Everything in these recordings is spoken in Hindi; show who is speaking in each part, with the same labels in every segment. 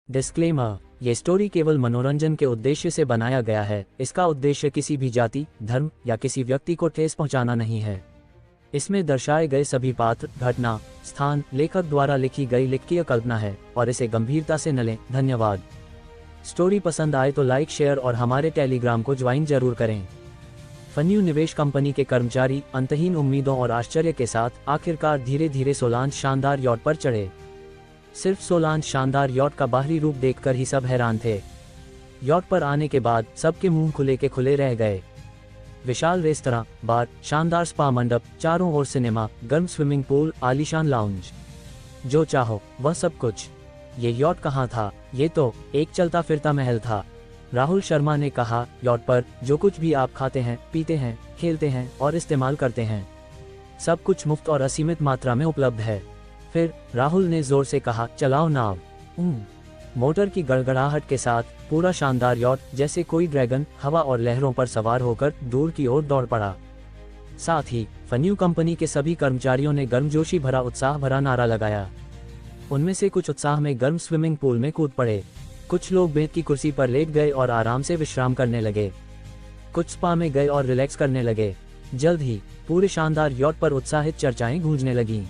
Speaker 1: डिस्क्लेमर, ये स्टोरी केवल मनोरंजन के उद्देश्य से बनाया गया है। इसका उद्देश्य किसी भी जाति, धर्म या किसी व्यक्ति को ठेस पहुंचाना नहीं है। इसमें दर्शाए गए सभी पात्र, घटना, स्थान लेखक द्वारा लिखी गई लिखकीय कल्पना है और इसे गंभीरता से न लें। धन्यवाद। स्टोरी पसंद आए तो लाइक, शेयर और हमारे टेलीग्राम को ज्वाइन जरूर करें। फन्यू निवेश कंपनी के कर्मचारी अंतहीन उम्मीदों और आश्चर्य के साथ आखिरकार धीरे धीरे सोलांज शानदार यॉट पर चढ़े। सिर्फ सोलांज शानदार यॉट का बाहरी रूप देखकर ही सब हैरान थे। यॉट पर आने के बाद सबके मुंह खुले के खुले रह गए। विशाल रेस्तरां, बार, शानदार स्पा मंडप, चारों ओर सिनेमा, गर्म स्विमिंग पूल, आलीशान लाउंज, जो चाहो वह सब कुछ। ये यॉट कहाँ था? ये तो एक चलता फिरता महल था। राहुल शर्मा ने कहा, यॉट पर जो कुछ भी आप खाते हैं, पीते हैं, खेलते हैं और इस्तेमाल करते हैं, सब कुछ मुफ्त और असीमित मात्रा में उपलब्ध है। फिर राहुल ने जोर से कहा, चलाओ नाव। मोटर की गड़गड़ाहट के साथ पूरा शानदार यॉट जैसे कोई ड्रैगन हवा और लहरों पर सवार होकर दूर की ओर दौड़ पड़ा। साथ ही फन्यू कंपनी के सभी कर्मचारियों ने गर्मजोशी भरा उत्साह भरा नारा लगाया। उनमें से कुछ उत्साह में गर्म स्विमिंग पूल में कूद पड़े। कुछ लोग बेड की कुर्सी पर लेट गए और आराम से विश्राम करने लगे। कुछ स्पा में गए और रिलैक्स करने लगे। जल्द ही पूरे शानदार यॉट पर उत्साहित चर्चाएं गूंजने लगीं।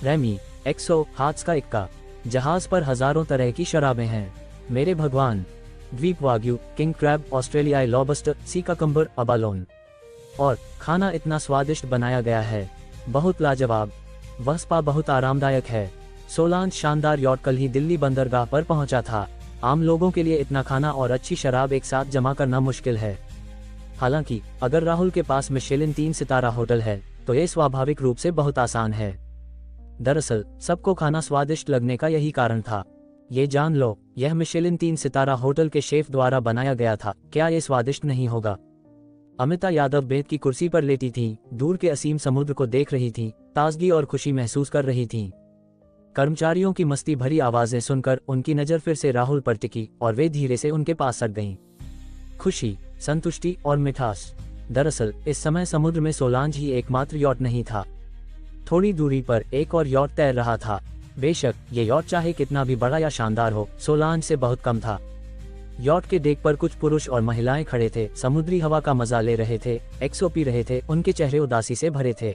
Speaker 1: रैमी, एक्सो, हाथ्स का इक्का, जहाज पर हजारों तरह की शराबें हैं। मेरे भगवान, द्वीप वाग्यू, किंग क्रैब, ऑस्ट्रेलियाई लॉबस्टर, सी ककम्बर, अबालोन। और खाना इतना स्वादिष्ट बनाया गया है, बहुत लाजवाब। वह स्पा बहुत आरामदायक है। सोलांज शानदार यॉट कल ही दिल्ली बंदरगाह पर पहुंचा था। आम लोगों के लिए इतना खाना और अच्छी शराब एक साथ जमा करना मुश्किल है। हालांकि अगर राहुल के पास मिशेलिन 3 सितारा होटल है तो यह स्वाभाविक रूप से बहुत आसान है। दरअसल सबको खाना स्वादिष्ट लगने का यही कारण था। ये जान लो, यह मिशेलिन 3 सितारा होटल के शेफ द्वारा बनाया गया था। क्या ये स्वादिष्ट नहीं होगा? अमिता यादव बेड की कुर्सी पर लेटी थीं, दूर के असीम समुद्र को देख रही थीं, ताजगी और खुशी महसूस कर रही थीं। कर्मचारियों की मस्ती भरी आवाजें सुनकर उनकी नजर फिर से राहुल पर टिकी और वे धीरे से उनके पास सट गईं। खुशी, संतुष्टि और मिठास। दरअसल इस समय समुद्र में सोलांज ही एकमात्र यॉट नहीं था। थोड़ी दूरी पर एक और यॉट तैर रहा था। बेशक ये यॉट चाहे कितना भी बड़ा या शानदार हो, सोलांज से बहुत कम था। यॉट के डेक पर कुछ पुरुष और महिलाएं खड़े थे, समुद्री हवा का मजा ले रहे थे, एक्सो पी रहे थे, उनके चेहरे उदासी से भरे थे।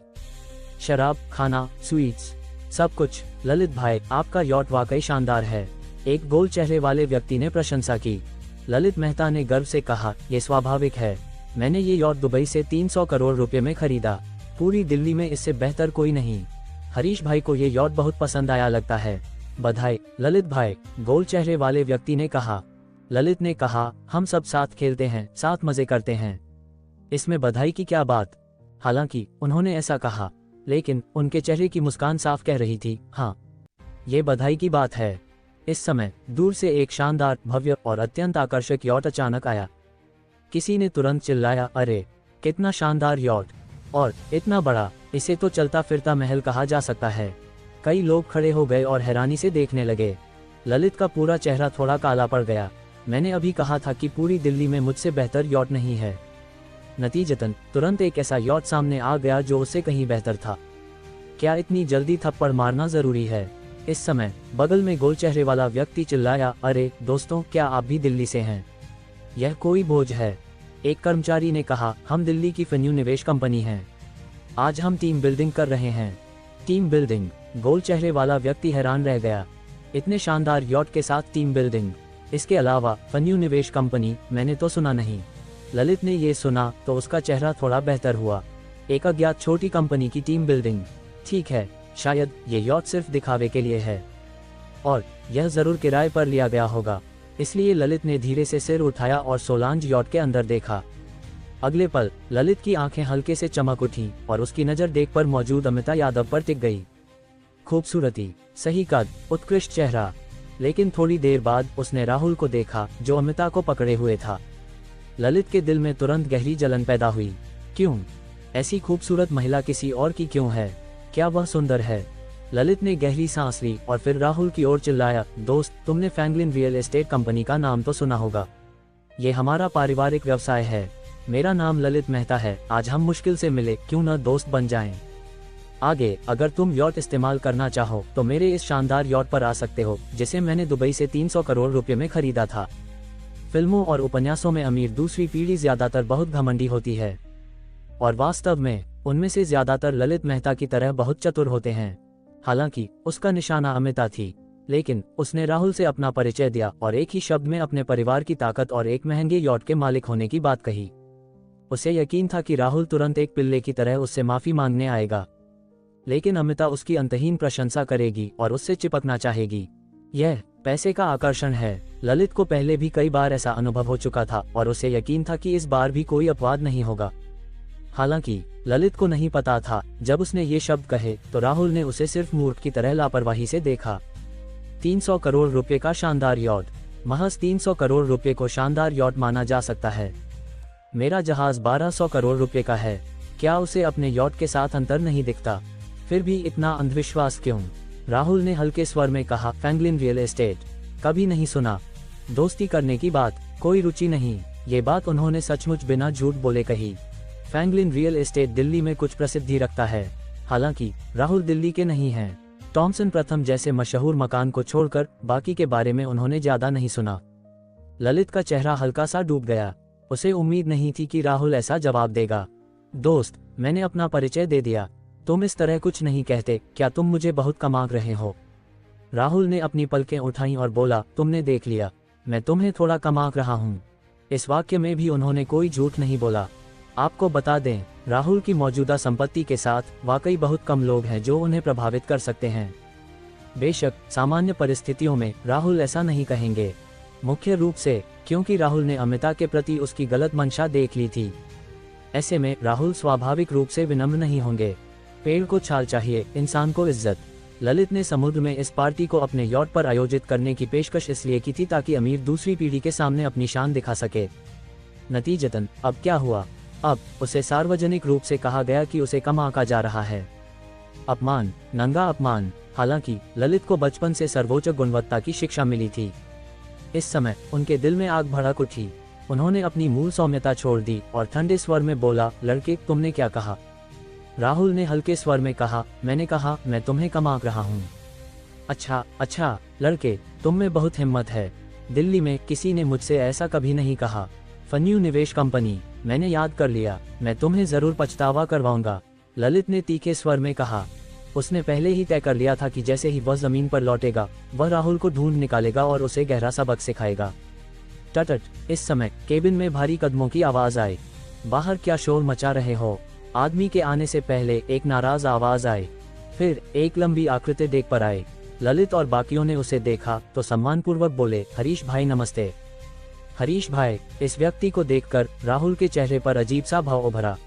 Speaker 1: शराब, खाना, स्वीट्स, सब कुछ। ललित भाई, आपका यॉट वाकई शानदार है, एक गोल चेहरे वाले व्यक्ति ने प्रशंसा की। ललित मेहता ने गर्व से कहा, यह स्वाभाविक है, मैंने ये यॉट दुबई से 300 करोड़ रुपए में खरीदा। पूरी दिल्ली में इससे बेहतर कोई नहीं। हरीश भाई को ये यॉट बहुत पसंद आया लगता है। बधाई ललित भाई, गोल चेहरे वाले व्यक्ति ने कहा। ललित ने कहा, हम सब साथ खेलते हैं, साथ मजे करते हैं, इसमें बधाई की क्या बात। हालांकि उन्होंने ऐसा कहा, लेकिन उनके चेहरे की मुस्कान साफ कह रही थी, हाँ, ये बधाई की बात है। इस समय दूर से एक शानदार, भव्य और अत्यंत आकर्षक यॉट अचानक आया। किसी ने तुरंत चिल्लाया, अरे कितना शानदार यॉट, और इतना बड़ा, इसे तो चलता फिरता महल कहा जा सकता है। कई लोग खड़े हो गए और हैरानी से देखने लगे। ललित का पूरा चेहरा थोड़ा काला पड़ गया। मैंने अभी कहा था कि पूरी दिल्ली में मुझसे बेहतर यॉट नहीं है। नतीजतन तुरंत एक ऐसा यॉट सामने आ गया जो उससे कहीं बेहतर था। क्या इतनी जल्दी थप्पड़ मारना जरूरी है? इस समय बगल में गोल चेहरे वाला व्यक्ति चिल्लाया, अरे दोस्तों, क्या आप भी दिल्ली से हैं? यह कोई बोझ है। एक कर्मचारी ने कहा, हम दिल्ली की फन्यू निवेश कंपनी हैं। आज हम टीम बिल्डिंग कर रहे हैं। Team building? गोल चेहरे वाला व्यक्ति हैरान रह गया। इतने शानदार यॉट के साथ टीम बिल्डिंग? इसके अलावा फन्यू निवेश कंपनी, मैंने तो सुना नहीं। ललित ने ये सुना तो उसका चेहरा थोड़ा बेहतर हुआ। एक अज्ञात छोटी कंपनी की टीम बिल्डिंग? ठीक है, शायद ये यॉट सिर्फ दिखावे के लिए है और यह जरूर किराए पर लिया गया होगा। इसलिए ललित ने धीरे से सिर उठाया और सोलांज यॉट के अंदर देखा। अगले पल ललित की आंखें हल्के से चमक उठीं और उसकी नजर देख पर मौजूद अमिता यादव पर टिक गई। खूबसूरती, सही कद, उत्कृष्ट चेहरा। लेकिन थोड़ी देर बाद उसने राहुल को देखा जो अमिता को पकड़े हुए था। ललित के दिल में तुरंत गहरी जलन पैदा हुई। क्यों? ऐसी खूबसूरत महिला किसी और की क्यों है? क्या वह सुंदर है? ललित ने गहरी सांस ली और फिर राहुल की ओर चिल्लाया, दोस्त, तुमने फ्रैंकलिन रियल एस्टेट कंपनी का नाम तो सुना होगा। ये हमारा पारिवारिक व्यवसाय है। मेरा नाम ललित मेहता है। आज हम मुश्किल से मिले, क्यों न दोस्त बन जाएं? आगे, अगर तुम यॉट इस्तेमाल करना चाहो तो मेरे इस शानदार यॉट पर आ सकते हो, जिसे मैंने दुबई से 300 करोड़ रुपए में खरीदा था। फिल्मों और उपन्यासों में अमीर दूसरी पीढ़ी ज्यादातर बहुत घमंडी होती है, और वास्तव में उनमें से ज्यादातर ललित मेहता की तरह बहुत चतुर होते हैं। हालांकि उसका निशाना अमिता थी, लेकिन उसने राहुल से अपना परिचय दिया और एक ही शब्द में अपने परिवार की ताकत और एक महंगे यॉट के मालिक होने की बात कही। उसे यकीन था कि राहुल तुरंत एक पिल्ले की तरह उससे माफी मांगने आएगा, लेकिन अमिता उसकी अंतहीन प्रशंसा करेगी और उससे चिपकना चाहेगी। यह पैसे का आकर्षण है। ललित को पहले भी कई बार ऐसा अनुभव हो चुका था और उसे यकीन था कि इस बार भी कोई अपवाद नहीं होगा। हालांकि ललित को नहीं पता था, जब उसने ये शब्द कहे तो राहुल ने उसे सिर्फ मूर्ख की तरह लापरवाही से देखा। 300 करोड़ रुपए का शानदार यॉट। महज 300 करोड़ रुपए को शानदार यॉट माना जा सकता है। मेरा जहाज 1200 करोड़ रुपए का है। क्या उसे अपने यॉट के साथ अंतर नहीं दिखता? फिर भी इतना अंधविश्वास क्यों? राहुल ने हल्के स्वर में कहा, फ्रैंकलिन रियल एस्टेट। कभी नहीं सुना। दोस्ती करने की बात, कोई रुचि नहीं। ये बात उन्होंने सचमुच बिना झूठ बोले कही। फ्रैंकलिन रियल एस्टेट दिल्ली में कुछ प्रसिद्धि रखता है। हालांकि राहुल दिल्ली के नहीं हैं। टॉमसन प्रथम जैसे मशहूर मकान को छोड़कर बाकी के बारे में उन्होंने ज्यादा नहीं सुना। ललित का चेहरा हल्का सा डूब गया। उसे उम्मीद नहीं थी कि राहुल ऐसा जवाब देगा। दोस्त, मैंने अपना परिचय दे दिया। तुम इस तरह कुछ नहीं कहते। क्या तुम मुझे बहुत कमा रहे हो? राहुल ने अपनी पलकें उठाईं और बोला, तुमने देख लिया, मैं तुम्हें थोड़ा कमा रहा हूँ। इस वाक्य में भी उन्होंने कोई झूठ नहीं बोला। आपको बता दें, राहुल की मौजूदा संपत्ति के साथ वाकई बहुत कम लोग हैं जो उन्हें प्रभावित कर सकते हैं। बेशक सामान्य परिस्थितियों में राहुल ऐसा नहीं कहेंगे, मुख्य रूप से क्योंकि राहुल ने अमिता के प्रति उसकी गलत मंशा देख ली थी। ऐसे में राहुल स्वाभाविक रूप से विनम्र नहीं होंगे। पेड़ को छाल चाहिए, इंसान को इज्जत। ललित ने समुद्र में इस पार्टी को अपने यॉट पर आयोजित करने की पेशकश इसलिए की थी ताकि अमीर दूसरी पीढ़ी के सामने अपनी शान दिखा सके। नतीजतन अब क्या हुआ? अब उसे सार्वजनिक रूप से कहा गया कि उसे कम आंका जा रहा है। अपमान, नंगा अपमान। हालांकि ललित को बचपन से सर्वोच्च गुणवत्ता की शिक्षा मिली थी। इस समय उनके दिल में आग भड़क उठी। उन्होंने अपनी मूल सौम्यता छोड़ दी और ठंडे स्वर में बोला, लड़के, तुमने क्या कहा? राहुल ने हल्के स्वर में कहा, मैंने कहा मैं तुम्हें कमा रहा हूँ। अच्छा लड़के, तुम में बहुत हिम्मत है। दिल्ली में किसी ने मुझसे ऐसा कभी नहीं कहा। फन्यू निवेश कंपनी, मैंने याद कर लिया, मैं तुम्हें जरूर पछतावा करवाऊंगा। ललित ने तीखे स्वर में कहा। उसने पहले ही तय कर लिया था कि जैसे ही वह जमीन पर लौटेगा वह राहुल को ढूंढ निकालेगा और उसे गहरा सबक सिखाएगा। टटट, इस समय केबिन में भारी कदमों की आवाज आई। बाहर क्या शोर मचा रहे हो? आदमी के आने से पहले एक नाराज आवाज आई। फिर एक लंबी आकृति देख पर आए। ललित और बाकियों ने उसे देखा तो सम्मानपूर्वक बोले, हरीश भाई नमस्ते। हरीश भाई। इस व्यक्ति को देखकर राहुल के चेहरे पर अजीब सा भाव उभरा,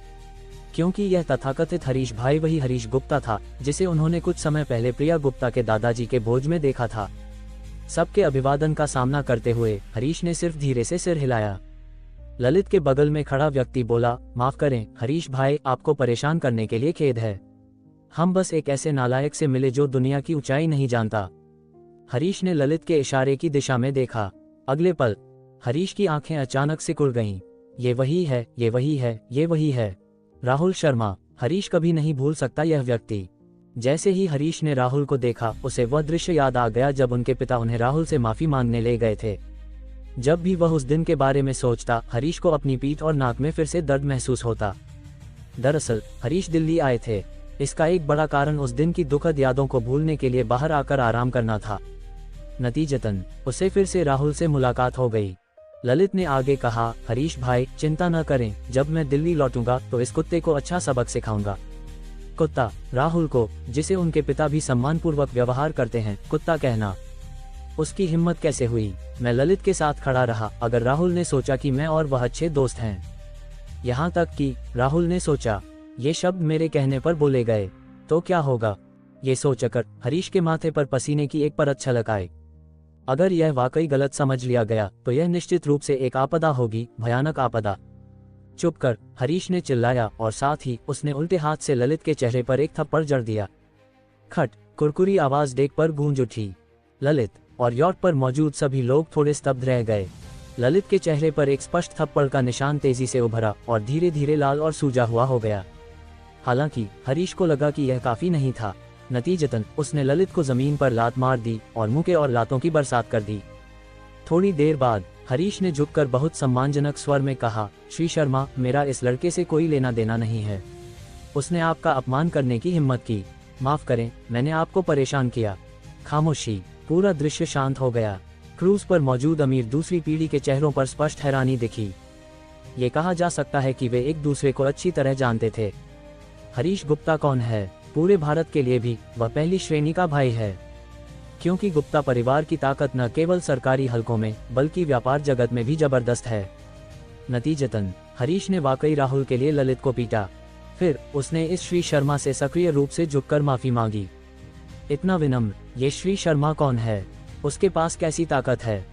Speaker 1: क्योंकि यह तथाकथित हरीश भाई वही हरीश गुप्ता था जिसे उन्होंने कुछ समय पहले प्रिया गुप्ता के दादाजी के भोज में देखा था। सबके अभिवादन का सामना करते हुए हरीश ने सिर्फ धीरे से सिर हिलाया। ललित के बगल में खड़ा व्यक्ति बोला, माफ करें हरीश भाई, आपको परेशान करने के लिए खेद है। हम बस एक ऐसे नालायक से मिले जो दुनिया की ऊंचाई नहीं जानता। हरीश ने ललित के इशारे की दिशा में देखा। अगले पल हरीश की आंखें अचानक सिकुड़ गईं। ये वही है, ये वही है, ये वही है। राहुल शर्मा। हरीश कभी नहीं भूल सकता यह व्यक्ति। जैसे ही हरीश ने राहुल को देखा उसे वह दृश्य याद आ गया जब उनके पिता उन्हें राहुल से माफी मांगने ले गए थे। जब भी वह उस दिन के बारे में सोचता, हरीश को अपनी पीठ और नाक में फिर से दर्द महसूस होता। दरअसल हरीश दिल्ली आए थे। इसका एक बड़ा कारण उस दिन की दुखद यादों को भूलने के लिए बाहर आकर आराम करना था। नतीजतन उसे फिर से राहुल से मुलाकात हो गई। ललित ने आगे कहा, हरीश भाई चिंता न करें, जब मैं दिल्ली लौटूंगा तो इस कुत्ते को अच्छा सबक सिखाऊंगा। कुत्ता? राहुल को, जिसे उनके पिता भी सम्मानपूर्वक व्यवहार करते हैं, कुत्ता कहना उसकी हिम्मत कैसे हुई? मैं ललित के साथ खड़ा रहा। अगर राहुल ने सोचा कि मैं और वह अच्छे दोस्त हैं, यहाँ तक कि राहुल ने सोचा ये शब्द मेरे कहने पर बोले गए, तो क्या होगा? ये सोचकर हरीश के माथे पर पसीने की एक परत छलक आई। अगर यह वाकई गलत समझ लिया गया तो यह निश्चित रूप से एक आपदा होगी, भयानक आपदा। चुप कर, हरीश ने चिल्लाया और साथ ही उसने उल्टे हाथ से ललित के चेहरे पर एक थप्पड़ जड़ दिया। खट, कुरकुरी आवाज डेक पर गूंज उठी। ललित और यॉट पर मौजूद सभी लोग थोड़े स्तब्ध रह गए। ललित के चेहरे पर एक स्पष्ट थप्पड़ का निशान तेजी से उभरा और धीरे धीरे लाल और सूजा हुआ हो गया। हालांकि हरीश को लगा कि यह काफी नहीं था। नतीजतन उसने ललित को जमीन पर लात मार दी और मुक्के और लातों की बरसात कर दी। थोड़ी देर बाद हरीश ने झुककर बहुत सम्मानजनक स्वर में कहा, श्री शर्मा, मेरा इस लड़के से कोई लेना देना नहीं है। उसने आपका अपमान करने की हिम्मत की। माफ करें, मैंने आपको परेशान किया। खामोशी। पूरा दृश्य शांत हो गया। क्रूज पर मौजूद अमीर दूसरी पीढ़ी के चेहरों पर स्पष्ट हैरानी दिखी। ये कहा जा सकता है कि वे एक दूसरे को अच्छी तरह जानते थे। हरीश गुप्ता कौन है? पूरे भारत के लिए भी वह पहली श्रेणी का भाई है, क्योंकि गुप्ता परिवार की ताकत न केवल सरकारी हलकों में बल्कि व्यापार जगत में भी जबरदस्त है। नतीजतन हरीश ने वाकई राहुल के लिए ललित को पीटा। फिर उसने इस श्री शर्मा से सक्रिय रूप से झुककर माफी मांगी। इतना विनम्र, ये श्री शर्मा कौन है? उसके पास कैसी ताकत है?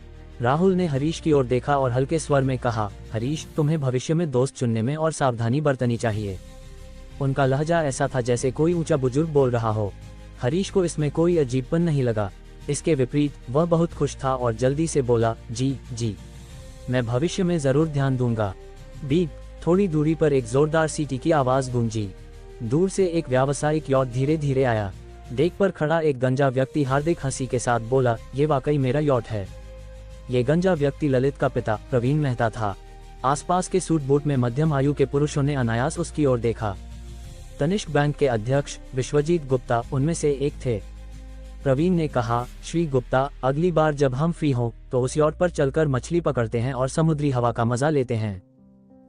Speaker 1: राहुल ने हरीश की ओर देखा और हल्के स्वर में कहा, हरीश, तुम्हें भविष्य में दोस्त चुनने में और सावधानी बरतनी चाहिए। उनका लहजा ऐसा था जैसे कोई ऊंचा बुजुर्ग बोल रहा हो। हरीश को इसमें कोई अजीबपन नहीं लगा। इसके विपरीत वह बहुत खुश था और जल्दी से बोला, जी, मैं भविष्य में जरूर ध्यान दूंगा। बीप। थोड़ी दूरी पर एक जोरदार सीटी की आवाज गूंजी। दूर से एक व्यावसायिक यॉट धीरे धीरे आया। डेक पर खड़ा एक गंजा व्यक्ति हार्दिक हंसी के साथ बोला, ये वाकई मेरा यॉट है। ये गंजा व्यक्ति ललित का पिता प्रवीण मेहता था। आसपास के सूट बूट में मध्यम आयु के पुरुषों ने अनायास उसकी ओर देखा। तनिष्क बैंक के अध्यक्ष विश्वजीत गुप्ता उनमें से एक थे। प्रवीण ने कहा, श्री गुप्ता, अगली बार जब हम फ्री हों तो उस यॉट पर चलकर मछली पकड़ते हैं और समुद्री हवा का मजा लेते हैं।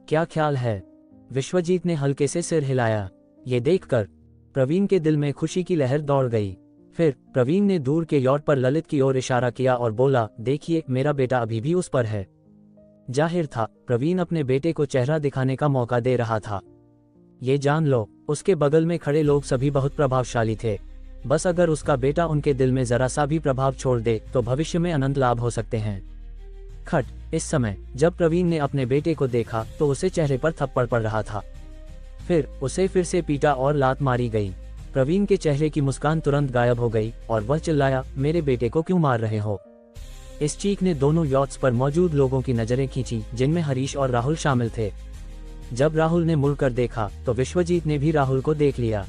Speaker 1: क्या ख्याल है? विश्वजीत ने हल्के से सिर हिलाया। ये देखकर प्रवीण के दिल में खुशी की लहर दौड़ गई। फिर प्रवीण ने दूर के यॉट पर ललित की ओर इशारा किया और बोला, देखिए, मेरा बेटा अभी भी उस पर है। जाहिर था प्रवीण अपने बेटे को चेहरा दिखाने का मौका दे रहा था। ये जान लो, उसके बगल में खड़े लोग सभी बहुत प्रभावशाली थे। बस अगर उसका बेटा उनके दिल में जरा सा भी प्रभाव छोड़ दे तो भविष्य में अनंत लाभ हो सकते हैं। खट। इस समय जब प्रवीण ने अपने बेटे को देखा तो उसे चेहरे पर थप्पड़ पड़ रहा था। फिर उसे फिर से पीटा और लात मारी गई। प्रवीण के चेहरे की मुस्कान तुरंत गायब हो गई और वह चिल्लाया, मेरे बेटे को क्यों मार रहे हो? इस चीख ने दोनों यॉट्स पर मौजूद लोगों की नजरें खींची, जिनमें हरीश और राहुल शामिल थे। जब राहुल ने मुड़कर देखा तो विश्वजीत ने भी राहुल को देख लिया।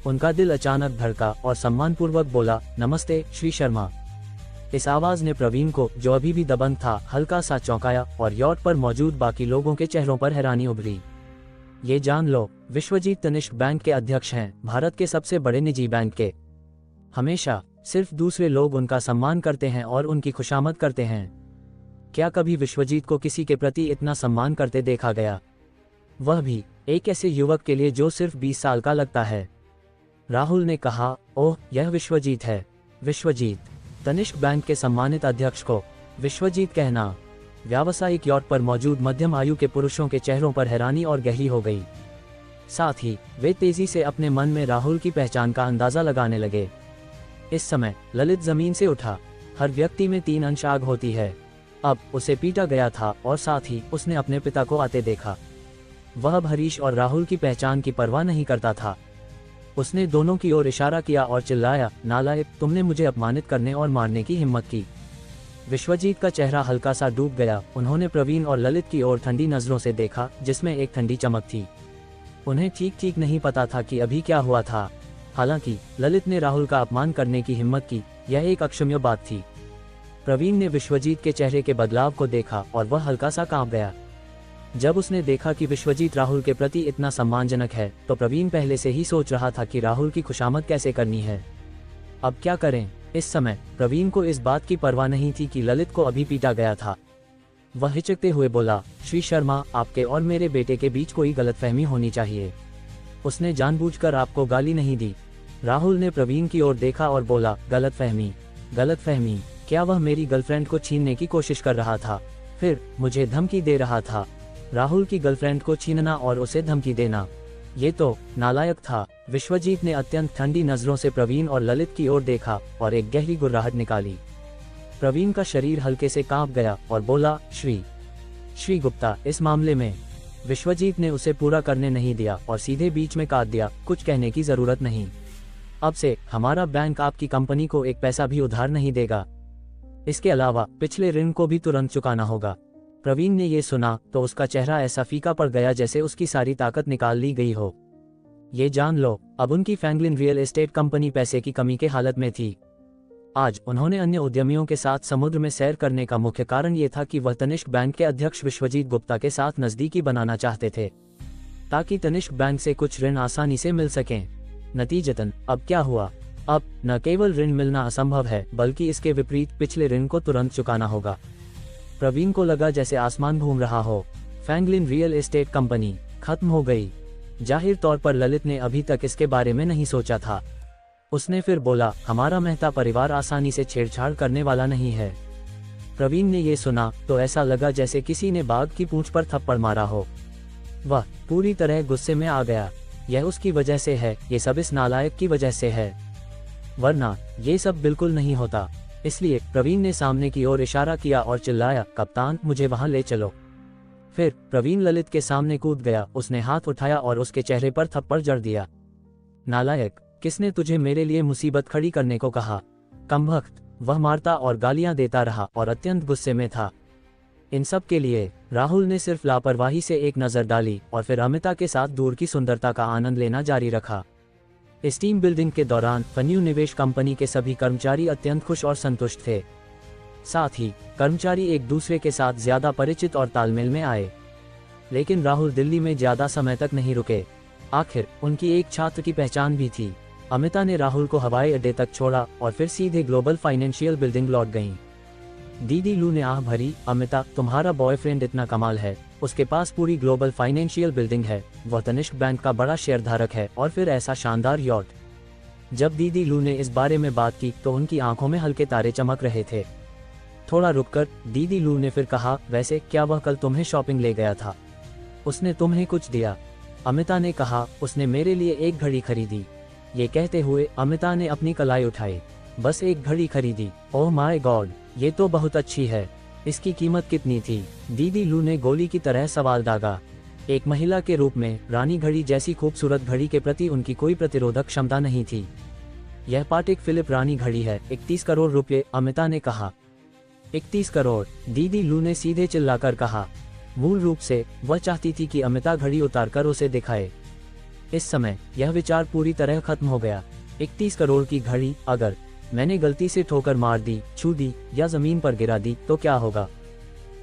Speaker 1: उनका दिल अचानक धड़का और सम्मानपूर्वक बोला, नमस्ते श्री शर्मा। इस आवाज ने प्रवीण को, जो अभी भी दबंग था, हल्का सा चौंकाया और यॉट पर मौजूद बाकी लोगों के चेहरों पर हैरानी उभरी। ये जान लो, विश्वजीत तनिष्क बैंक के अध्यक्ष हैं, भारत के सबसे बड़े निजी बैंक के। हमेशा सिर्फ दूसरे लोग उनका सम्मान करते हैं और उनकी खुशामद करते हैं। क्या कभी विश्वजीत को किसी के प्रति इतना सम्मान करते देखा गया? वह भी एक ऐसे युवक के लिए जो सिर्फ 20 साल का लगता है। राहुल ने कहा, ओह, यह विश्वजीत है। विश्वजीत, तनिष्क बैंक के सम्मानित अध्यक्ष को विश्वजीत कहना। व्यावसायिक यॉट पर मौजूद मध्यम आयु के पुरुषों के चेहरों पर हैरानी और गहरी हो गई। साथ ही वे तेजी से अपने मन में राहुल की पहचान का अंदाजा लगाने लगे। इस समय ललित जमीन से उठा। हर व्यक्ति में 3 अंश आग होती है। अब उसे पीटा गया था और साथ ही उसने अपने पिता को आते देखा। वह अब हरीश और राहुल की पहचान की परवाह नहीं करता था। उसने दोनों की ओर इशारा किया और चिल्लाया, नालायक, तुमने मुझे अपमानित करने और मारने की हिम्मत की। विश्वजीत का चेहरा हल्का सा डूब गया। उन्होंने प्रवीण और ललित की ओर ठंडी नजरों से देखा, जिसमें एक ठंडी चमक थी। उन्हें ठीक नहीं पता था कि अभी क्या हुआ था। हालांकि ललित ने राहुल का अपमान करने की हिम्मत की, यह एक अक्षम्य बात थी। प्रवीण ने विश्वजीत के चेहरे के बदलाव को देखा और वह हल्का सा कांप गया। जब उसने देखा कि विश्वजीत राहुल के प्रति इतना सम्मानजनक है तो प्रवीण पहले से ही सोच रहा था कि राहुल की खुशामद कैसे करनी है। अब क्या करें? इस समय प्रवीण को इस बात की परवाह नहीं थी कि ललित को अभी पीटा गया था। वह हिचकते हुए बोला, श्री शर्मा, आपके और मेरे बेटे के बीच कोई गलतफहमी होनी चाहिए। उसने जानबूझकर आपको गाली नहीं दी। राहुल ने प्रवीण की ओर देखा और बोला, गलतफहमी? क्या वह मेरी गर्लफ्रेंड को छीनने की कोशिश कर रहा था? फिर मुझे धमकी दे रहा था। राहुल की गर्लफ्रेंड को छीनना और उसे धमकी देना, ये तो नालायक था। विश्वजीत ने अत्यंत ठंडी नजरों से प्रवीण और ललित की ओर देखा और एक गहरी गुर्राहट निकाली। प्रवीण का शरीर हल्के से कांप गया और बोला, श्री गुप्ता, इस मामले में। विश्वजीत ने उसे पूरा करने नहीं दिया और सीधे बीच में काट दिया, कुछ कहने की जरूरत नहीं। अब से हमारा बैंक आपकी कंपनी को एक पैसा भी उधार नहीं देगा। इसके अलावा पिछले ऋण को भी तुरंत चुकाना होगा। प्रवीण ने ये सुना तो उसका चेहरा ऐसा फीका पड़ गया जैसे उसकी सारी ताकत निकाल ली गई हो। ये जान लो, अब उनकी फ्रैंकलिन रियल एस्टेट कंपनी पैसे की कमी के हालत में थी। आज उन्होंने अन्य उद्यमियों के साथ समुद्र में सैर करने का मुख्य कारण ये था कि वह तनिष्क बैंक के अध्यक्ष विश्वजीत गुप्ता के साथ नज़दीकी बनाना चाहते थे, ताकि तनिष्क बैंक से कुछ ऋण आसानी से मिल सकें। नतीजतन अब क्या हुआ? अब न केवल ऋण मिलना असंभव है, बल्कि इसके विपरीत पिछले ऋण को तुरंत चुकाना होगा। प्रवीण को लगा जैसे आसमान घूम रहा हो। फ्रैंकलिन रियल एस्टेट कंपनी खत्म हो गई। जाहिर तौर पर ललित ने अभी तक इसके बारे में नहीं सोचा था। उसने फिर बोला, हमारा मेहता परिवार आसानी से छेड़छाड़ करने वाला नहीं है। प्रवीण ने ये सुना तो ऐसा लगा जैसे किसी ने बाघ की पूंछ पर थप्पड़ मारा हो। वह पूरी तरह गुस्से में आ गया। यह उसकी वजह से है, ये सब इस नालायक की वजह से है, वरना ये सब बिल्कुल नहीं होता। इसलिए प्रवीण ने सामने की ओर इशारा किया और चिल्लाया, कप्तान मुझे वहां ले चलो। फिर प्रवीण ललित के सामने कूद गया। उसने हाथ उठाया और उसके चेहरे पर थप्पड़ जड़ दिया। नालायक, किसने तुझे मेरे लिए मुसीबत खड़ी करने को कहा? कमबख्त, वह मारता और गालियां देता रहा और अत्यंत गुस्से में था। इन सब के लिए राहुल ने सिर्फ लापरवाही से एक नज़र डाली और फिर अमिता के साथ दूर की सुंदरता का आनंद लेना जारी रखा। इस टीम बिल्डिंग के दौरान फन्यू निवेश कंपनी के सभी कर्मचारी अत्यंत खुश और संतुष्ट थे। साथ ही कर्मचारी एक दूसरे के साथ ज्यादा परिचित और तालमेल में आए। लेकिन राहुल दिल्ली में ज्यादा समय तक नहीं रुके। आखिर उनकी एक छात्र की पहचान भी थी। अमिता ने राहुल को हवाई अड्डे तक छोड़ा और फिर सीधे ग्लोबल फाइनेंशियल बिल्डिंग लौट गईं। दीदी लू ने आह भरी, अमिता तुम्हारा बॉयफ्रेंड इतना कमाल है, उसके पास पूरी ग्लोबल फाइनेंशियल बिल्डिंग है, वह तनिष्क बैंक का बड़ा शेयरधारक है और फिर ऐसा शानदार यॉट। जब दीदी लू ने इस बारे में बात की तो उनकी आंखों में हल्के तारे चमक रहे थे। थोड़ा रुककर दीदी लू ने फिर कहा, वैसे क्या वह कल तुम्हें शॉपिंग ले गया था? उसने तुम्हें कुछ दिया? अमिता ने कहा, उसने मेरे लिए एक घड़ी खरीदी। ये कहते हुए अमिता ने अपनी कलाई उठाई। बस एक घड़ी खरीदी? ओह माय गॉड, ये तो बहुत अच्छी है। इसकी कीमत कितनी थी? दीदी लू ने गोली की तरह सवाल दागा। एक महिला के रूप में रानी घड़ी जैसी खूबसूरत घड़ी के प्रति उनकी कोई प्रतिरोधक क्षमता नहीं थी। यह पाटेक फिलिप रानी घड़ी है, 31 करोड़ रुपये, अमिता ने कहा। 31 करोड़, दीदी लू ने सीधे चिल्लाकर कहा। मूल रूप से वह चाहती थी कि अमिता घड़ी उतारकर उसे दिखाए। इस समय यह विचार पूरी तरह खत्म हो गया। 31 करोड़ की घड़ी, अगर मैंने गलती से ठोकर मार दी, छू दी या जमीन पर गिरा दी तो क्या होगा?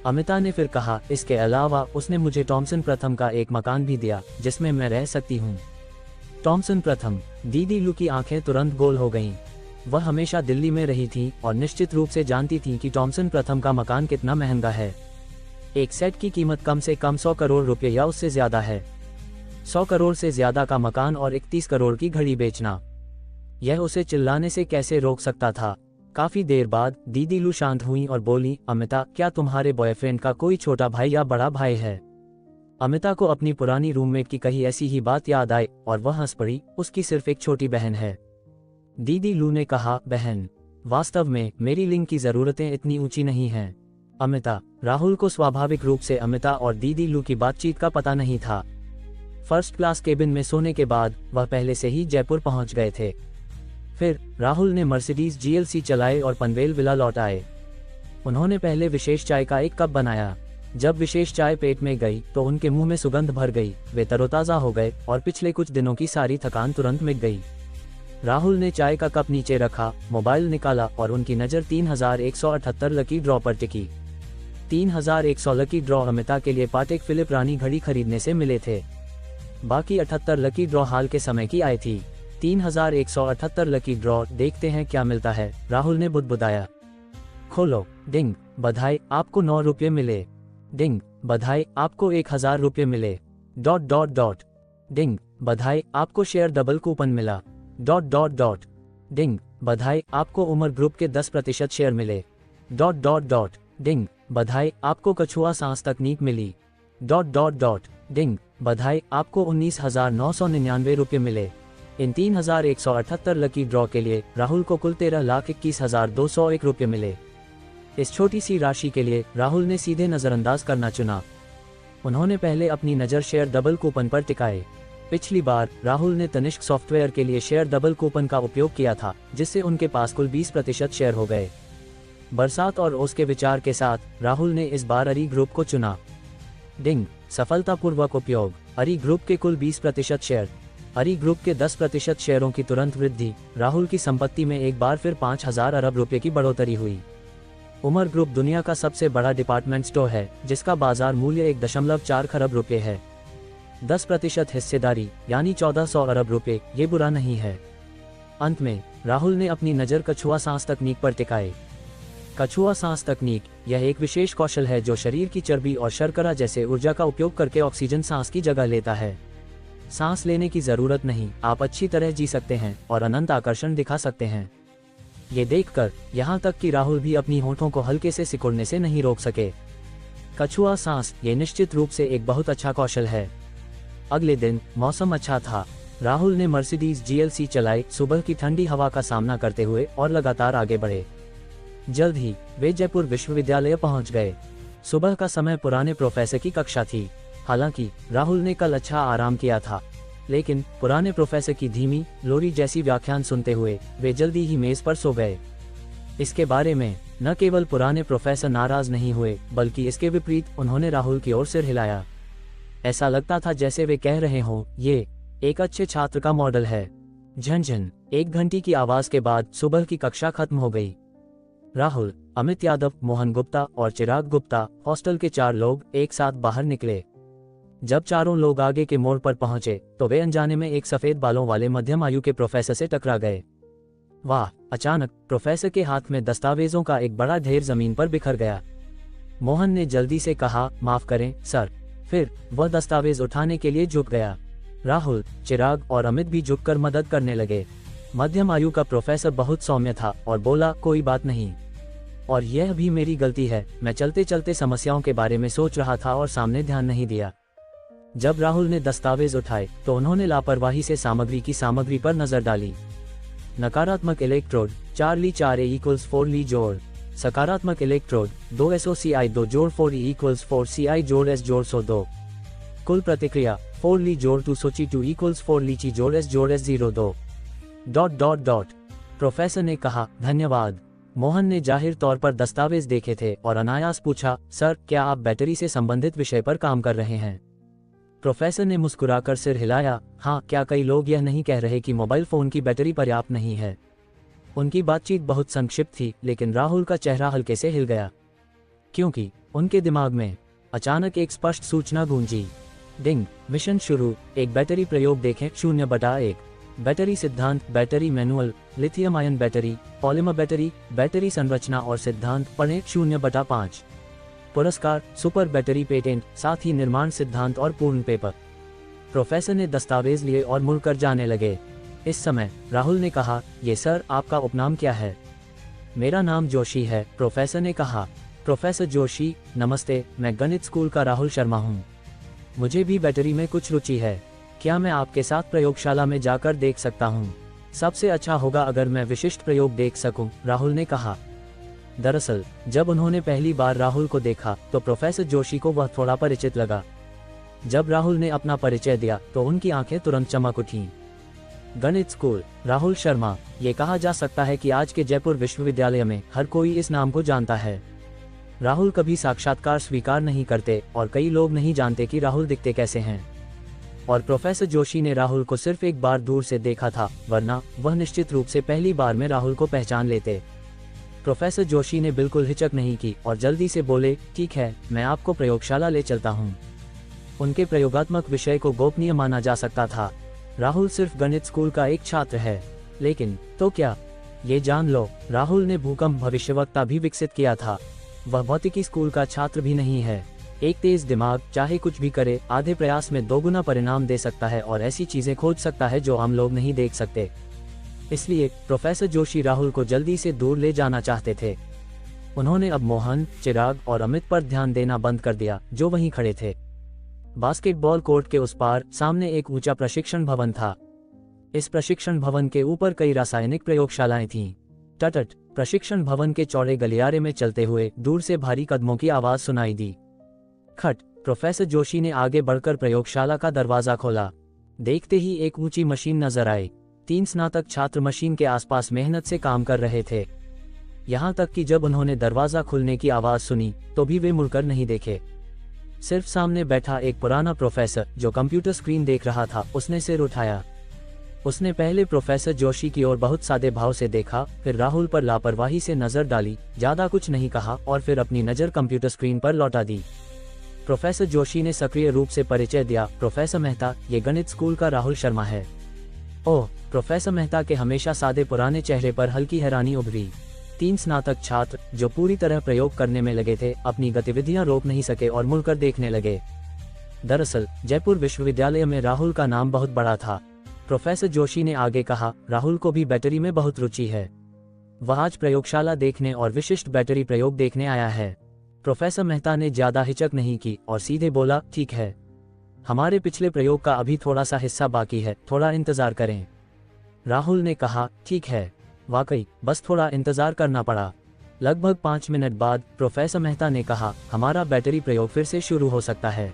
Speaker 1: अमिता ने फिर कहा, इसके अलावा उसने मुझे टॉमसन प्रथम का एक मकान भी दिया जिसमें मैं रह सकती हूँ। टॉमसन प्रथम, दीदी लू की आंखें तुरंत गोल हो गईं। वह हमेशा दिल्ली में रही थी और निश्चित रूप से जानती थी कि टॉमसन प्रथम का मकान कितना महंगा है। एक सेट की कीमत कम से कम 100 करोड़ रुपए या उससे ज्यादा है। 100 करोड़ से ज्यादा का मकान और 31 करोड़ की घड़ी बेचना, यह उसे चिल्लाने से कैसे रोक सकता था? काफी देर बाद दीदी लू शांत हुई और बोली, अमिता क्या तुम्हारे बॉयफ्रेंड का कोई छोटा भाई या बड़ा भाई है? अमिता को अपनी पुरानी रूममेट की कही ऐसी ही बात याद आई और वह हंस पड़ी। उसकी सिर्फ एक छोटी बहन है। दीदी लू ने कहा, बहन? वास्तव में मेरी लिंग की जरूरतें इतनी ऊंची नहीं हैं। अमिता, राहुल को स्वाभाविक रूप से अमिता और दीदी लू की बातचीत का पता नहीं था। फर्स्ट क्लास केबिन में सोने के बाद वह पहले से ही जयपुर पहुंच गए थे। फिर राहुल ने मर्सिडीज GLC चलाए और पनवेल विला लौट आए। उन्होंने पहले विशेष चाय का एक कप बनाया। जब विशेष चाय पेट में गई तो उनके मुंह में सुगंध भर गई। वे तरोताजा हो गए और पिछले कुछ दिनों की सारी थकान तुरंत मिट गई। राहुल ने चाय का कप नीचे रखा, मोबाइल निकाला और उनकी नज़र 3178 लकी ड्रॉ पर टिकी। 3100 लकी ड्रॉ अमिता के लिए पाटेक फिलिप रानी घड़ी खरीदने से मिले थे। बाकी 78 लकी ड्रॉ हाल के समय की आई थी। 3178 लकी ड्रॉ, देखते हैं क्या मिलता है, राहुल ने बुदबुदाया। खोलो। डिंग, बधाई, आपको 9 रुपये मिले। डिंग, बधाई, आपको 1000 रुपये मिले। ... डिंग, बधाई, आपको शेयर डबल कूपन मिला। ... डिंग, बधाई, आपको उमर ग्रुप के 10% शेयर मिले। ... डिंग, बधाई, आपको कछुआ सांस तकनीक मिली। ... डिंग, बधाई, आपको 19,999 रुपये मिले। इन 3178 लकी ड्रॉ के लिए राहुल को कुल 13,21,201 रुपये मिले। इस छोटी सी राशि के लिए राहुल ने सीधे नज़रअंदाज करना चुना। उन्होंने पहले अपनी नज़र शेयर डबल कूपन पर टिकाए। पिछली बार राहुल ने तनिष्क सॉफ्टवेयर के लिए शेयर डबल कूपन का उपयोग किया था, जिससे उनके पास कुल 20% शेयर हो गए। बरसात और उसके विचार के साथ राहुल ने इस बार अरी ग्रुप को चुना। डिंग, सफलतापूर्वक उपयोग, अरी ग्रुप के कुल 20% शेयर। अरी ग्रुप के 10% शेयरों की तुरंत वृद्धि, राहुल की संपत्ति में एक बार फिर 5,000 अरब रुपए की बढ़ोतरी हुई। उमर ग्रुप दुनिया का सबसे बड़ा डिपार्टमेंट स्टोर है, जिसका बाजार मूल्य 1.4 खरब रुपए है। 10% हिस्सेदारी यानी 1400 अरब रुपए, ये बुरा नहीं है। अंत में राहुल ने अपनी नज़र कछुआ सांस तकनीक पर टिकाई। कछुआ सांस तकनीक यह एक विशेष कौशल है जो शरीर की चर्बी और शर्करा जैसे ऊर्जा का उपयोग करके ऑक्सीजन सांस की जगह लेता है। सांस लेने की जरूरत नहीं, आप अच्छी तरह जी सकते हैं और अनंत आकर्षण दिखा सकते हैं। ये देखकर यहाँ तक कि राहुल भी अपनी होंठों को हल्के से सिकुड़ने से नहीं रोक सके। कछुआ सांस ये निश्चित रूप से एक बहुत अच्छा कौशल है। अगले दिन मौसम अच्छा था। राहुल ने मर्सिडीज GLC चलाई, सुबह की ठंडी हवा का सामना करते हुए और लगातार आगे बढ़े। जल्द ही वे जयपुर विश्वविद्यालय पहुंच गए। सुबह का समय पुराने प्रोफेसर की कक्षा थी। हालांकि राहुल ने कल अच्छा आराम किया था, लेकिन पुराने प्रोफेसर की धीमी लोरी जैसी व्याख्यान सुनते हुए वे जल्दी ही मेज पर सो गए। इसके बारे में न केवल पुराने प्रोफेसर नाराज नहीं हुए, बल्कि इसके विपरीत उन्होंने राहुल की ओर सिर हिलाया। ऐसा लगता था जैसे वे कह रहे हों, ये एक अच्छे छात्र का मॉडल है। झनझन 1 घंटे की आवाज के बाद सुबह की कक्षा खत्म हो गई। राहुल, अमित यादव, मोहन गुप्ता और चिराग गुप्ता, हॉस्टल के 4 लोग एक साथ बाहर निकले। जब चारों लोग आगे के मोड़ पर पहुंचे तो वे अनजाने में एक सफेद बालों वाले मध्यम आयु के प्रोफेसर से टकरा गए। वाह! अचानक प्रोफेसर के हाथ में दस्तावेजों का एक बड़ा ढेर जमीन पर बिखर गया। मोहन ने जल्दी से कहा, माफ करें सर। फिर वह दस्तावेज उठाने के लिए झुक गया। राहुल, चिराग और अमित भी झुककर मदद करने लगे। मध्यम आयु का प्रोफेसर बहुत सौम्य था और बोला, कोई बात नहीं, और यह भी मेरी गलती है। मैं चलते चलते समस्याओं के बारे में सोच रहा था और सामने ध्यान नहीं दिया। जब राहुल ने दस्तावेज उठाए तो उन्होंने लापरवाही से सामग्री की सामग्री पर नजर डाली। नकारात्मक इलेक्ट्रोड 4 ली 4 A = 4 ली जोड़। सकारात्मक इलेक्ट्रोड 2 SOCI 2 जोड़ 4 E = 4 CI जोड़ S जोड़ SO2। कुल प्रतिक्रिया 4 ली जोड़ 2 SOCI 2 = 4 लीची जोड़ S जोड़ S02। ... प्रोफेसर ने कहा, धन्यवाद। मोहन ने जाहिर तौर पर दस्तावेज देखे थे और अनायास पूछा, सर क्या आप बैटरी से संबंधित विषय पर काम कर रहे हैं? प्रोफेसर ने मुस्कुराकर सिर हिलाया, हाँ। क्या कई लोग यह नहीं कह रहे कि मोबाइल फोन की बैटरी पर्याप्त नहीं है? उनकी बातचीत बहुत संक्षिप्त थी, लेकिन राहुल का चेहरा हल्के से हिल गया, क्योंकि उनके दिमाग में अचानक एक स्पष्ट सूचना गूंजी। डिंग! मिशन शुरू। एक बैटरी प्रयोग देखें 0/1। बैटरी सिद्धांत, battery manual, lithium ion battery, polymer battery, battery संरचना और सिद्धांत पढ़ें 0/5। पुरस्कार, सुपर बैटरी पेटेंट, साथ ही निर्माण सिद्धांत और पूर्ण पेपर। प्रोफेसर ने दस्तावेज लिए और मुड़कर जाने लगे। इस समय राहुल ने कहा, ये सर, आपका उपनाम क्या है? मेरा नाम जोशी है, प्रोफेसर ने कहा। प्रोफेसर जोशी, नमस्ते। मैं गणित स्कूल का राहुल शर्मा हूँ। मुझे भी बैटरी में कुछ रुचि है। क्या मैं आपके साथ प्रयोगशाला में जाकर देख सकता हूँ? सबसे अच्छा होगा अगर मैं विशिष्ट प्रयोग देख सकूं, राहुल ने कहा। दरअसल जब उन्होंने पहली बार राहुल को देखा तो प्रोफेसर जोशी को वह थोड़ा परिचित लगा। जब राहुल ने अपना परिचय दिया तो उनकी आंखें तुरंत चमक उठीं। गणित स्कूल, राहुल शर्मा, ये कहा जा सकता है कि आज के जयपुर विश्वविद्यालय में हर कोई इस नाम को जानता है। राहुल कभी साक्षात्कार स्वीकार नहीं करते और कई लोग नहीं जानते कि राहुल दिखते कैसे हैं। और प्रोफेसर जोशी ने राहुल को सिर्फ एक बार दूर से देखा था, वरना वह निश्चित रूप से पहली बार में राहुल को पहचान लेते। प्रोफेसर जोशी ने बिल्कुल हिचक नहीं की और जल्दी से बोले, ठीक है, मैं आपको प्रयोगशाला ले चलता हूँ। उनके प्रयोगात्मक विषय को गोपनीय माना जा सकता था। राहुल सिर्फ गणित स्कूल का एक छात्र है, लेकिन तो क्या? ये जान लो, राहुल ने भूकंप भविष्यवक्ता भी विकसित किया था। वह भौतिकी स्कूल का छात्र भी नहीं है। एक तेज दिमाग चाहे कुछ भी करे, आधे प्रयास में 2 गुना परिणाम दे सकता है और ऐसी चीजें खोज सकता है जो हम लोग नहीं देख सकते। इसलिए प्रोफेसर जोशी राहुल को जल्दी से दूर ले जाना चाहते थे। उन्होंने अब मोहन, चिराग और अमित पर ध्यान देना बंद कर दिया, जो वहीं खड़े थे। बास्केटबॉल कोर्ट के उस पार सामने एक ऊंचा प्रशिक्षण भवन था। इस प्रशिक्षण भवन के ऊपर कई रासायनिक प्रयोगशालाएं थीं। टटट! प्रशिक्षण भवन के चौड़े गलियारे में चलते हुए दूर से भारी कदमों की आवाज सुनाई दी। खट! प्रोफेसर जोशी ने आगे बढ़कर प्रयोगशाला का दरवाजा खोला। देखते ही एक ऊंची मशीन नजर आई। 3 स्नातक छात्र मशीन के आसपास मेहनत से काम कर रहे थे। यहाँ तक कि जब उन्होंने दरवाजा खुलने की आवाज सुनी तो भी वे मुड़कर नहीं देखे। सिर्फ सामने बैठा एक पुराना प्रोफेसर जो कंप्यूटर स्क्रीन देख रहा था, उसने सिर उठाया। उसने पहले प्रोफेसर जोशी की ओर बहुत सादे भाव से देखा, फिर राहुल पर लापरवाही से नजर डाली, ज्यादा कुछ नहीं कहा और फिर अपनी नजर कंप्यूटर स्क्रीन पर लौटा दी। प्रोफेसर जोशी ने सक्रिय रूप से परिचय दिया, प्रोफेसर मेहता, ये गणित स्कूल का राहुल शर्मा है। ओह, प्रोफेसर मेहता के हमेशा सादे पुराने चेहरे पर हल्की हैरानी उभरी। 3 स्नातक छात्र जो पूरी तरह प्रयोग करने में लगे थे, अपनी गतिविधियां रोक नहीं सके और मुड़कर देखने लगे। दरअसल जयपुर विश्वविद्यालय में राहुल का नाम बहुत बड़ा था। प्रोफेसर जोशी ने आगे कहा, राहुल को भी बैटरी में बहुत रुचि है। वह आज प्रयोगशाला देखने और विशिष्ट बैटरी प्रयोग देखने आया है। प्रोफेसर मेहता ने ज्यादा हिचक नहीं की और सीधे बोला, ठीक है, हमारे पिछले प्रयोग का अभी थोड़ा सा हिस्सा बाकी है, थोड़ा इंतजार करें। राहुल ने कहा, ठीक है। वाकई बस थोड़ा इंतजार करना पड़ा। लगभग 5 मिनट बाद प्रोफेसर मेहता ने कहा, हमारा बैटरी प्रयोग फिर से शुरू हो सकता है।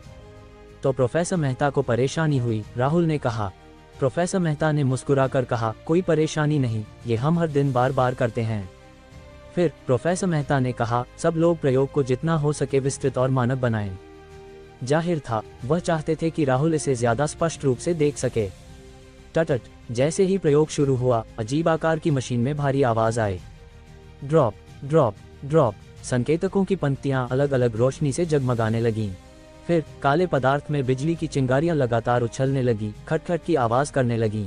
Speaker 1: तो प्रोफेसर मेहता को परेशानी हुई। राहुल ने कहा। प्रोफेसर मेहता ने मुस्कुराकर कहा, कोई परेशानी नहीं, ये हम हर दिन बार बार करते हैं। फिर प्रोफेसर मेहता ने कहा, सब लोग प्रयोग को जितना हो सके विस्तृत और मानक बनाएं। जाहिर था वह चाहते थे कि राहुल इसे ज्यादा स्पष्ट रूप से देख सके। टटट, जैसे ही प्रयोग शुरू हुआ, अजीब आकार की मशीन में भारी आवाज आई। ड्रॉप ड्रॉप ड्रॉप, संकेतकों की पंक्तियां अलग अलग रोशनी से जगमगाने लगीं। फिर काले पदार्थ में बिजली की चिंगारियां लगातार उछलने लगी, खटखट की आवाज करने लगी।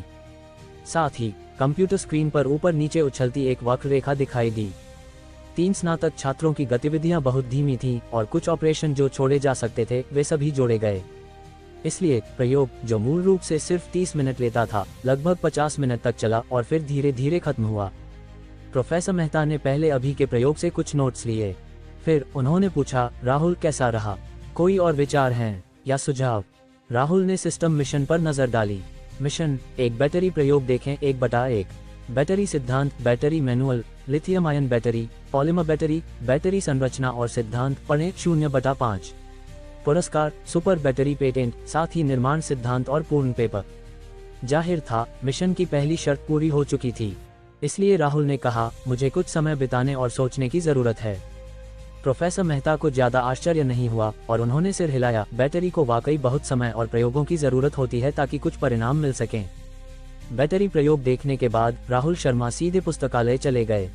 Speaker 1: साथ ही कंप्यूटर स्क्रीन पर ऊपर नीचे उछलती एक वक्ररेखा दिखाई दी। 3 स्नातक छात्रों की गतिविधियां बहुत धीमी थीं और कुछ ऑपरेशन जो छोड़े जा सकते थे वे सभी जोड़े गए। इसलिए प्रयोग, जो मूल रूप से सिर्फ 30 मिनट लेता था, लगभग 50 मिनट तक चला और फिर धीरे धीरे खत्म हुआ। प्रोफेसर मेहता ने पहले अभी के प्रयोग से कुछ नोट्स लिए। फिर उन्होंने पूछा, राहुल कैसा रहा? कोई और विचार हैं या सुझाव? राहुल ने सिस्टम मिशन पर नजर डाली। मिशन 1, बैटरी प्रयोग देखें 1/1। बैटरी सिद्धांत, battery manual, lithium ion battery, polymer battery, battery संरचना और सिद्धांत पढ़ें 0/5। पुरस्कार, सुपर बैटरी पेटेंट, साथ ही निर्माण सिद्धांत और पूर्ण पेपर। जाहिर था मिशन की पहली शर्त पूरी हो चुकी थी, इसलिए राहुल ने कहा, मुझे कुछ समय बिताने और सोचने की जरूरत है। प्रोफेसर मेहता को ज्यादा आश्चर्य नहीं हुआ और उन्होंने सिर हिलाया। बैटरी को वाकई बहुत समय और प्रयोगों की जरूरत होती है ताकि कुछ परिणाम मिल सकें। बैटरी प्रयोग देखने के बाद राहुल शर्मा सीधे पुस्तकालय चले गए।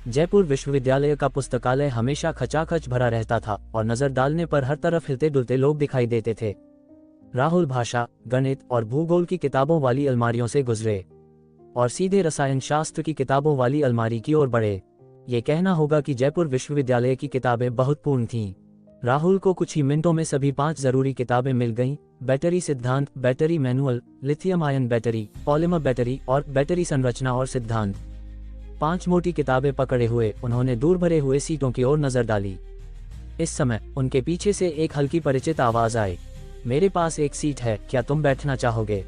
Speaker 1: जयपुर विश्वविद्यालय का पुस्तकालय हमेशा खचाखच भरा रहता था और नजर डालने पर हर तरफ हिलते डुलते लोग दिखाई देते थे। राहुल भाषा, गणित और भूगोल की किताबों वाली अलमारियों से गुजरे और सीधे रसायन शास्त्र की किताबों वाली अलमारी की ओर बढ़े। ये कहना होगा कि जयपुर विश्वविद्यालय की किताबें बहुत पूर्ण थीं। राहुल को कुछ ही मिनटों में सभी 5 जरूरी किताबें मिल गईं। बैटरी सिद्धांत, battery manual, lithium ion battery, polymer battery और बैटरी संरचना और सिद्धांत। 5 मोटी किताबें पकड़े हुए उन्होंने दूर भरे हुए सीटों की ओर नजर डाली। इस समय उनके पीछे से एक हल्की परिचित आवाज आई, मेरे पास एक सीट है, क्या तुम बैठना चाहोगे?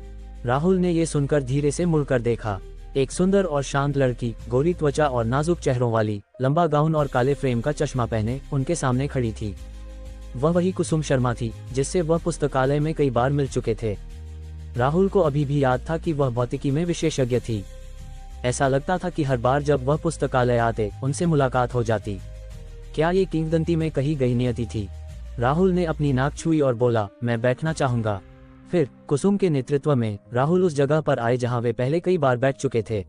Speaker 1: राहुल ने ये सुनकर धीरे से मुड़कर देखा। एक सुंदर और शांत लड़की, गोरी त्वचा और नाजुक चेहरों वाली, लंबा गाउन और काले फ्रेम का चश्मा पहने उनके सामने खड़ी थी। वह वही कुसुम शर्मा थी जिससे वह पुस्तकालय में कई बार मिल चुके थे। राहुल को अभी भी याद था कि वह भौतिकी में विशेषज्ञ थी। ऐसा लगता था कि हर बार जब वह पुस्तकालय आते उनसे मुलाकात हो जाती। क्या ये किंवदंती में कही गई नियति थी? राहुल ने अपनी नाक छुई और बोला, मैं बैठना चाहूंगा। फिर कुसुम के नेतृत्व में राहुल उस जगह पर आए जहां वे पहले कई बार बैठ चुके थे।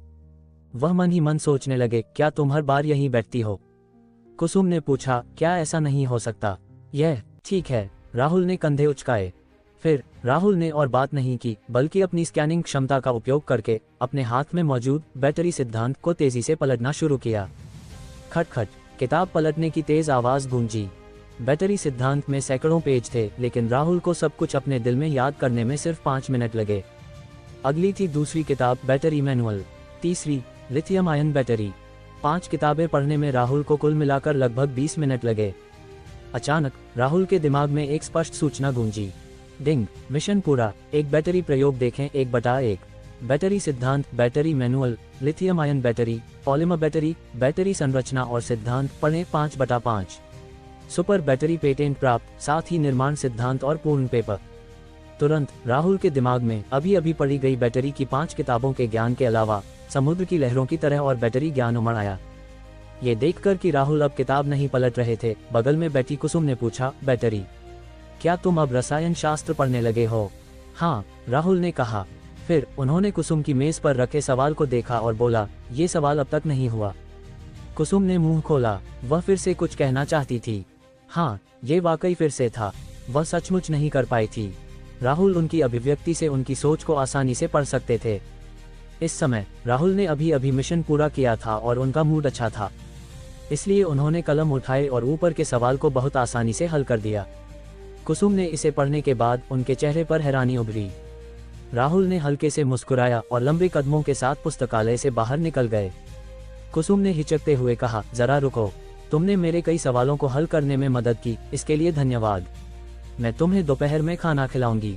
Speaker 1: वह मन ही मन सोचने लगे, क्या तुम हर बार यहीं बैठती हो? कुसुम ने पूछा, क्या ऐसा नहीं हो सकता? यह ठीक है, राहुल ने कंधे उचकाए। फिर राहुल ने और बात नहीं की, बल्कि अपनी स्कैनिंग क्षमता का उपयोग करके अपने हाथ में मौजूद बैटरी सिद्धांत को तेजी से पलटना शुरू किया। खटखट, किताब पलटने की तेज आवाज गूंजी। बैटरी सिद्धांत में सैकड़ों पेज थे, लेकिन राहुल को सब कुछ अपने दिल में याद करने में सिर्फ 5 मिनट लगे। अगली थी दूसरी किताब, बैटरी मैनुअल। तीसरी, लिथियम आयन बैटरी। 5 किताबें पढ़ने में राहुल को कुल मिलाकर लगभग 20 मिनट लगे। अचानक राहुल के दिमाग में एक स्पष्ट सूचना गूंजी, डिंग, मिशन पूरा। एक बैटरी प्रयोग देखें 1/1। बैटरी सिद्धांत, battery manual, lithium ion battery, polymer battery, battery संरचना और सिद्धांत पढ़ें 5/5। सुपर बैटरी पेटेंट प्राप्त, साथ ही निर्माण सिद्धांत और पूर्ण पेपर। तुरंत राहुल के दिमाग में अभी अभी पढ़ी गई बैटरी की 5 किताबों के ज्ञान के अलावा समुद्र की लहरों की तरह और बैटरी ज्ञान उमड़ आया। ये देखकर कि राहुल अब किताब नहीं पलट रहे थे, बगल में बैठी कुसुम ने पूछा, बैटरी, क्या तुम अब रसायन शास्त्र पढ़ने लगे हो? हाँ, राहुल ने कहा। फिर उन्होंने कुसुम की मेज पर रखे सवाल को देखा और बोला, ये सवाल अब तक नहीं हुआ। कुसुम ने मुंह खोला, वह फिर से कुछ कहना चाहती थी। हाँ, ये वाकई फिर से था, वह सचमुच नहीं कर पाई थी। राहुल उनकी अभिव्यक्ति से उनकी सोच को आसानी से पढ़ सकते थे। इस समय राहुल ने अभी अभी मिशन पूरा किया था और उनका मूड अच्छा था, इसलिए उन्होंने कलम उठाए और ऊपर के सवाल को बहुत आसानी से हल कर दिया। कुसुम ने इसे पढ़ने के बाद उनके चेहरे पर हैरानी उभरी। राहुल ने हल्के से मुस्कुराया और लंबे कदमों के साथ पुस्तकालय से बाहर निकल गए। कुसुम ने हिचकते हुए कहा, जरा रुको, तुमने मेरे कई सवालों को हल करने में मदद की, इसके लिए धन्यवाद। मैं तुम्हें दोपहर में खाना खिलाऊंगी।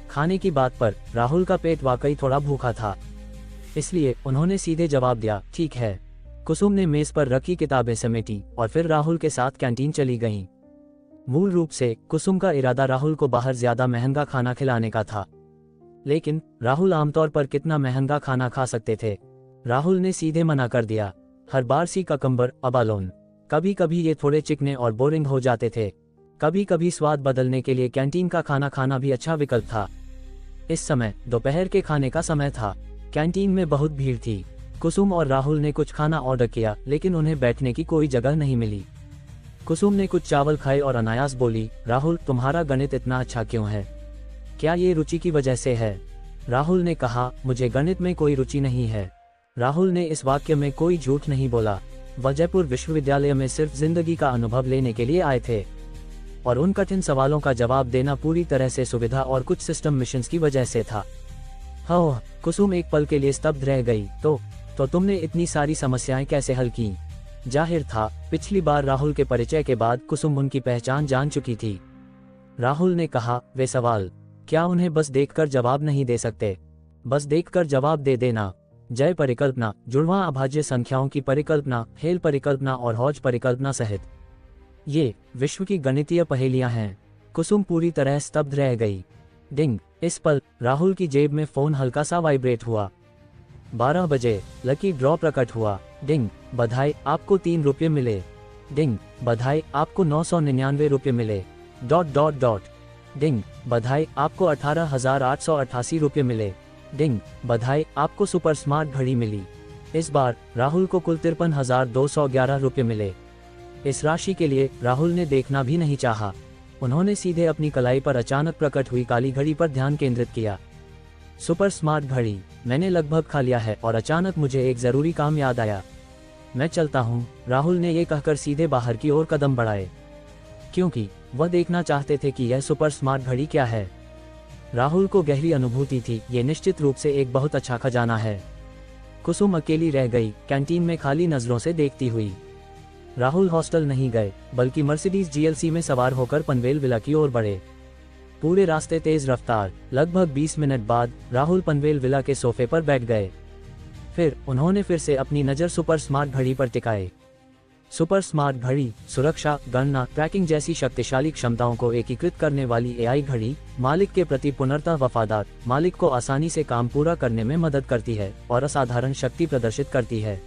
Speaker 1: खाने की बात पर राहुल का पेट वाकई थोड़ा भूखा था, इसलिए उन्होंने सीधे जवाब दिया, ठीक है। कुसुम ने मेज पर रखी किताबें समेटी और फिर राहुल के साथ कैंटीन चली गईं। मूल रूप से कुसुम का इरादा राहुल को बाहर ज्यादा महंगा खाना खिलाने का था, लेकिन राहुल आमतौर पर कितना महंगा खाना खा सकते थे। राहुल ने सीधे मना कर दिया। हर बार सी ककम्बर, अबालोन। कभी कभी ये थोड़े चिकने और बोरिंग हो जाते थे। कभी कभी स्वाद बदलने के लिए कैंटीन का खाना खाना भी अच्छा विकल्प था। इस समय दोपहर के खाने का समय था। कैंटीन में बहुत भीड़ थी। कुसुम और राहुल ने कुछ खाना ऑर्डर किया, लेकिन उन्हें बैठने की कोई जगह नहीं मिली। कुसुम ने कुछ चावल खाए और अनायास बोली, राहुल, तुम्हारा गणित इतना अच्छा क्यों है? क्या ये रुचि की वजह से है? राहुल ने कहा, मुझे गणित में कोई रुचि नहीं है। राहुल ने इस वाक्य में कोई झूठ नहीं बोला। वह जयपुर विश्वविद्यालय में सिर्फ जिंदगी का अनुभव लेने के लिए आए थे और उन कठिन सवालों का जवाब देना पूरी तरह से सुविधा और कुछ सिस्टम मिशंस की वजह से था। हाँ, कुसुम एक पल के लिए स्तब्ध रह गई। तो तुमने इतनी सारी समस्याएं कैसे हल की? जाहिर था, पिछली बार राहुल के परिचय के बाद कुसुम उनकी पहचान जान चुकी थी। राहुल ने कहा, वे सवाल, क्या उन्हें बस देखकर जवाब नहीं दे सकते? बस देखकर जवाब दे देना। जय परिकल्पना, जुड़वां अभाज्य संख्याओं की परिकल्पना, हेल परिकल्पना और हॉज परिकल्पना सहित ये विश्व की गणितीय पहेलियां हैं। कुसुम पूरी तरह स्तब्ध रह गई। डिंग। इस पल राहुल की जेब में फोन हल्का सा वाइब्रेट हुआ। 12 बजे लकी ड्रॉ प्रकट हुआ। डिंग। बधाई, आपको 3 रुपये मिले। डिंग। बधाई, आपको 999 रुपये मिले। ... डिंग। बधाई, आपको 18,888 रुपये मिले। डिंग। बधाई, आपको सुपर स्मार्ट घड़ी मिली। इस बार राहुल को कुल 53,211 रुपये मिले। इस राशि के लिए राहुल ने देखना भी नहीं चाहा। उन्होंने सीधे अपनी कलाई पर अचानक प्रकट हुई काली घड़ी पर ध्यान केंद्रित किया। सुपर स्मार्ट घड़ी, मैंने लगभग खा लिया है और अचानक मुझे एक जरूरी काम याद आया। मैं चलता हूँ, राहुल ने ये कहकर सीधे बाहर की ओर कदम बढ़ाए, क्योंकि वह देखना चाहते थे कि यह सुपर स्मार्ट घड़ी क्या है। राहुल को गहरी अनुभूति थी, ये निश्चित रूप से एक बहुत अच्छा खजाना है। कुसुम अकेली रह गई, कैंटीन में खाली नजरों से देखती हुई। राहुल हॉस्टल नहीं गए, बल्कि मर्सिडीज जीएलसी में सवार होकर पनवेल विला की ओर बढ़े। पूरे रास्ते तेज रफ्तार। लगभग 20 मिनट बाद राहुल पनवेल विला के सोफे पर बैठ गए। फिर उन्होंने फिर से अपनी नज़र सुपर स्मार्ट घड़ी पर टिकाए। सुपर स्मार्ट घड़ी सुरक्षा, गणना, ट्रैकिंग जैसी शक्तिशाली क्षमताओं को एकीकृत करने वाली एआई घड़ी मालिक के प्रति पूर्णतः वफादार, मालिक को आसानी से काम पूरा करने में मदद करती है और असाधारण शक्ति प्रदर्शित करती है।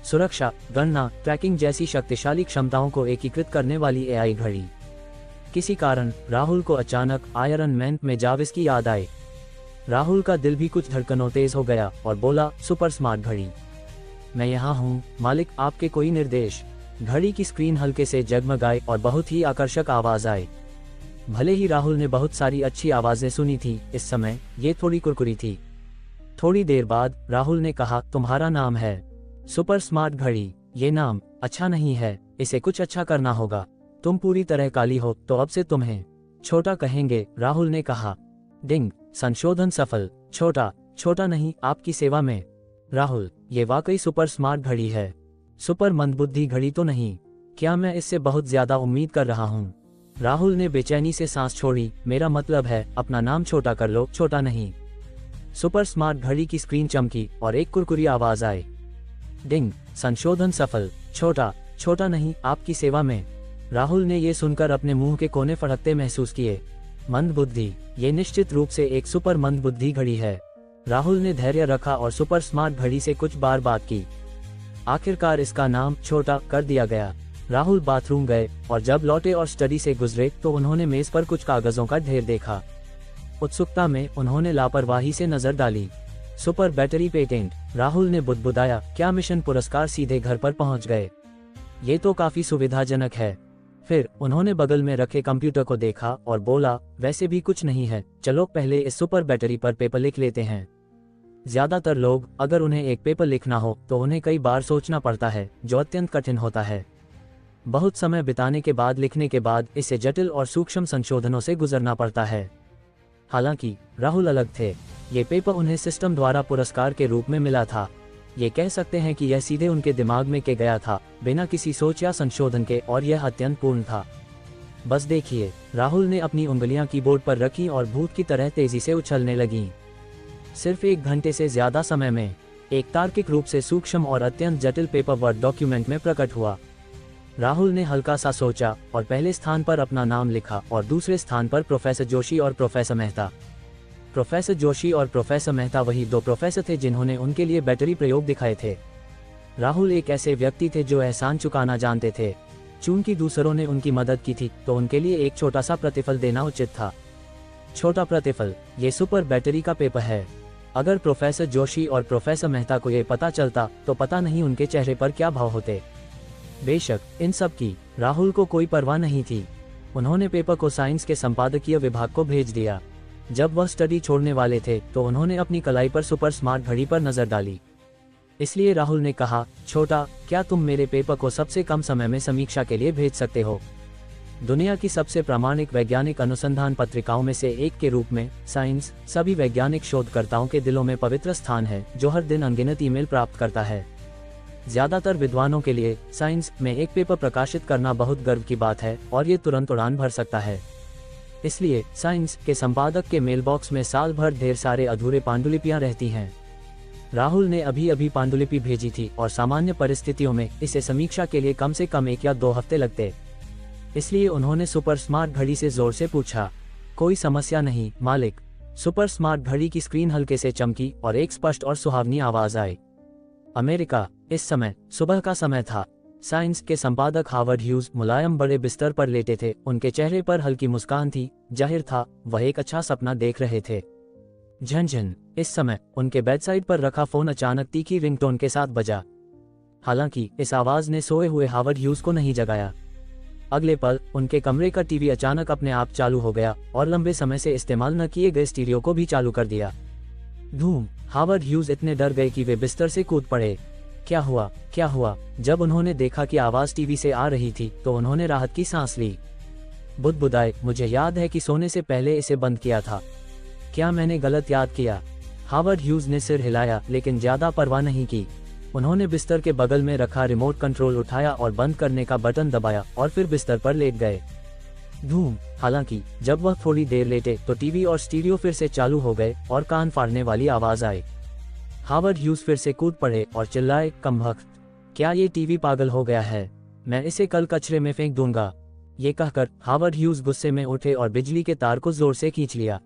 Speaker 1: सुरक्षा, गणना, ट्रैकिंग जैसी शक्तिशाली क्षमताओं को एकीकृत करने वाली एआई घड़ी। किसी कारण राहुल को अचानक आयरन मैन में जाविस की याद आई। राहुल का दिल भी कुछ धड़कनों तेज हो गया और बोला, सुपर स्मार्ट घड़ी, मैं यहाँ हूँ मालिक, आपके कोई निर्देश? घड़ी की स्क्रीन हल्के से जगमगाई और बहुत ही आकर्षक आवाज आई। भले ही राहुल ने बहुत सारी अच्छी आवाजें सुनी थी, इस समय ये थोड़ी कुरकुरी थी। थोड़ी देर बाद राहुल ने कहा, तुम्हारा नाम है सुपर स्मार्ट घड़ी। ये नाम अच्छा नहीं है, इसे कुछ अच्छा करना होगा। तुम पूरी तरह काली हो, तो अब से तुम्हें छोटा कहेंगे, राहुल ने कहा। डिंग। संशोधन सफल। छोटा, छोटा नहीं, आपकी सेवा में। राहुल, ये वाकई सुपर स्मार्ट घड़ी है। सुपर मंदबुद्धि घड़ी तो नहीं। क्या मैं इससे बहुत ज्यादा उम्मीद कर रहा हूँ? राहुल ने बेचैनी से सांस छोड़ी। मेरा मतलब है, अपना नाम छोटा कर लो, छोटा नहीं। सुपर स्मार्ट घड़ी की स्क्रीन चमकी और एक कुरकुरी आवाज आई। डिंग। संशोधन सफल। छोटा, छोटा नहीं, आपकी सेवा में। राहुल ने ये सुनकर अपने मुंह के कोने फड़कते महसूस किए। मंदबुद्धि, ये निश्चित रूप से एक सुपर मंदबुद्धि घड़ी है। राहुल ने धैर्य रखा और सुपर स्मार्ट घड़ी से कुछ बार बात की। आखिरकार इसका नाम छोटा कर दिया गया। राहुल बाथरूम गए और जब लौटे और स्टडी से गुजरे तो उन्होंने मेज पर कुछ कागजों का ढेर देखा। उत्सुकता में उन्होंने लापरवाही से नजर डाली। सुपर बैटरी पेटेंट, राहुल ने बुदबुदाया, क्या मिशन पुरस्कार सीधे घर पर पहुंच गए? ये तो काफी सुविधाजनक है। फिर उन्होंने बगल में रखे कंप्यूटर को देखा और बोला, वैसे भी कुछ नहीं है, चलो पहले इस सुपर बैटरी पर पेपर लिख लेते हैं। ज्यादातर लोग अगर उन्हें एक पेपर लिखना हो तो उन्हें कई बार सोचना पड़ता है, जो अत्यंत कठिन होता है। बहुत समय बिताने के बाद लिखने के बाद इसे जटिल और सूक्ष्म संशोधनों से गुजरना पड़ता है। हालांकि राहुल अलग थे। ये पेपर उन्हें सिस्टम द्वारा पुरस्कार के रूप में मिला था। ये कह सकते हैं कि यह सीधे उनके दिमाग में के गया था, बिना किसी सोच या संशोधन के, और यह अत्यंत पूर्ण था। बस देखिए, राहुल ने अपनी उंगलियां कीबोर्ड पर रखी और भूत की तरह तेजी से उछलने लगीं। सिर्फ 1 घंटे से ज्यादा समय में एक तार्किक रूप से सूक्ष्म और अत्यंत जटिल पेपर वर्ड डॉक्यूमेंट में प्रकट हुआ। राहुल ने हल्का सा सोचा और पहले स्थान पर अपना नाम लिखा और दूसरे स्थान पर प्रोफेसर जोशी और प्रोफेसर मेहता। प्रोफेसर जोशी और प्रोफेसर मेहता वही 2 प्रोफेसर थे जिन्होंने उनके लिए बैटरी प्रयोग दिखाए थे। राहुल एक ऐसे व्यक्ति थे जो एहसान चुकाना जानते थे। चूंकि दूसरों ने उनकी मदद की थी तो उनके लिए एक छोटा सा प्रतिफल देना उचित था। छोटा प्रतिफल, ये सुपर बैटरी का पेपर है। अगर प्रोफेसर जोशी और प्रोफेसर मेहता को ये पता चलता तो पता नहीं उनके चेहरे पर क्या भाव होते। बेशक इन सब की राहुल को कोई परवाह नहीं थी। उन्होंने पेपर को साइंस के संपादकीय विभाग को भेज दिया। जब वह स्टडी छोड़ने वाले थे तो उन्होंने अपनी कलाई पर सुपर स्मार्ट घड़ी पर नजर डाली। इसलिए राहुल ने कहा, छोटा, क्या तुम मेरे पेपर को सबसे कम समय में समीक्षा के लिए भेज सकते हो? दुनिया की सबसे प्रामाणिक वैज्ञानिक अनुसंधान पत्रिकाओं में से एक के रूप में साइंस सभी वैज्ञानिक शोधकर्ताओं के दिलों में पवित्र स्थान है, जो हर दिन अनगिनत ईमेल प्राप्त करता है। ज्यादातर विद्वानों के लिए साइंस में एक पेपर प्रकाशित करना बहुत गर्व की बात है और ये तुरंत उड़ान भर सकता है। इसलिए साइंस के संपादक के मेल बॉक्स में साल भर ढेर सारे अधूरे पांडुलिपियां रहती हैं। राहुल ने अभी अभी पांडुलिपि भेजी थी और सामान्य परिस्थितियों में इसे समीक्षा के लिए कम से कम 1 या 2 हफ्ते लगते। इसलिए उन्होंने सुपर स्मार्ट घड़ी से जोर से पूछा, कोई समस्या नहीं मालिक। सुपर स्मार्ट घड़ी की स्क्रीन हल्के से चमकी और एक स्पष्ट और सुहावनी आवाज आई। अमेरिका, इस समय सुबह का समय था। साइंस के संपादक हावर्ड ह्यूज मुलायम बड़े बिस्तर पर लेटे थे। उनके चेहरे पर हल्की मुस्कान थी। जाहिर था वह एक अच्छा सपना देख रहे थे। झनझन, इस समय उनके बेडसाइड पर रखा फोन अचानक तीखी रिंगटोन के साथ बजा। हालांकि इस आवाज ने सोए हुए हावर्ड ह्यूज को नहीं जगाया। अगले पल उनके कमरे का टीवी अचानक अपने आप चालू हो गया और लंबे समय से इस्तेमाल न किए गए स्टीरियो को भी चालू कर दिया। धूम! हावर्ड ह्यूज इतने डर गए कि वे बिस्तर से कूद पड़े। क्या हुआ, क्या हुआ? जब उन्होंने देखा कि आवाज टीवी से आ रही थी तो उन्होंने राहत की सांस ली। बुदबुदाए, मुझे याद है कि सोने से पहले इसे बंद किया था। क्या मैंने गलत याद किया? हावर्ड ह्यूज ने सिर हिलाया लेकिन ज्यादा परवाह नहीं की। उन्होंने बिस्तर के बगल में रखा रिमोट कंट्रोल उठाया और बंद करने का बटन दबाया और फिर बिस्तर पर लेट गए। धूम! हालांकि जब वह थोड़ी देर लेटे तो टीवी और स्टीरियो फिर से चालू हो गए और कान फाड़ने वाली आवाज आई। हावर्ड ह्यूज फिर से कूद पड़े और चिल्लाए, कमबख्त! क्या ये टीवी पागल हो गया है? मैं इसे कल कचरे में फेंक दूंगा। ये कहकर हावर्ड ह्यूज गुस्से में उठे और बिजली के तार को जोर से खींच लिया।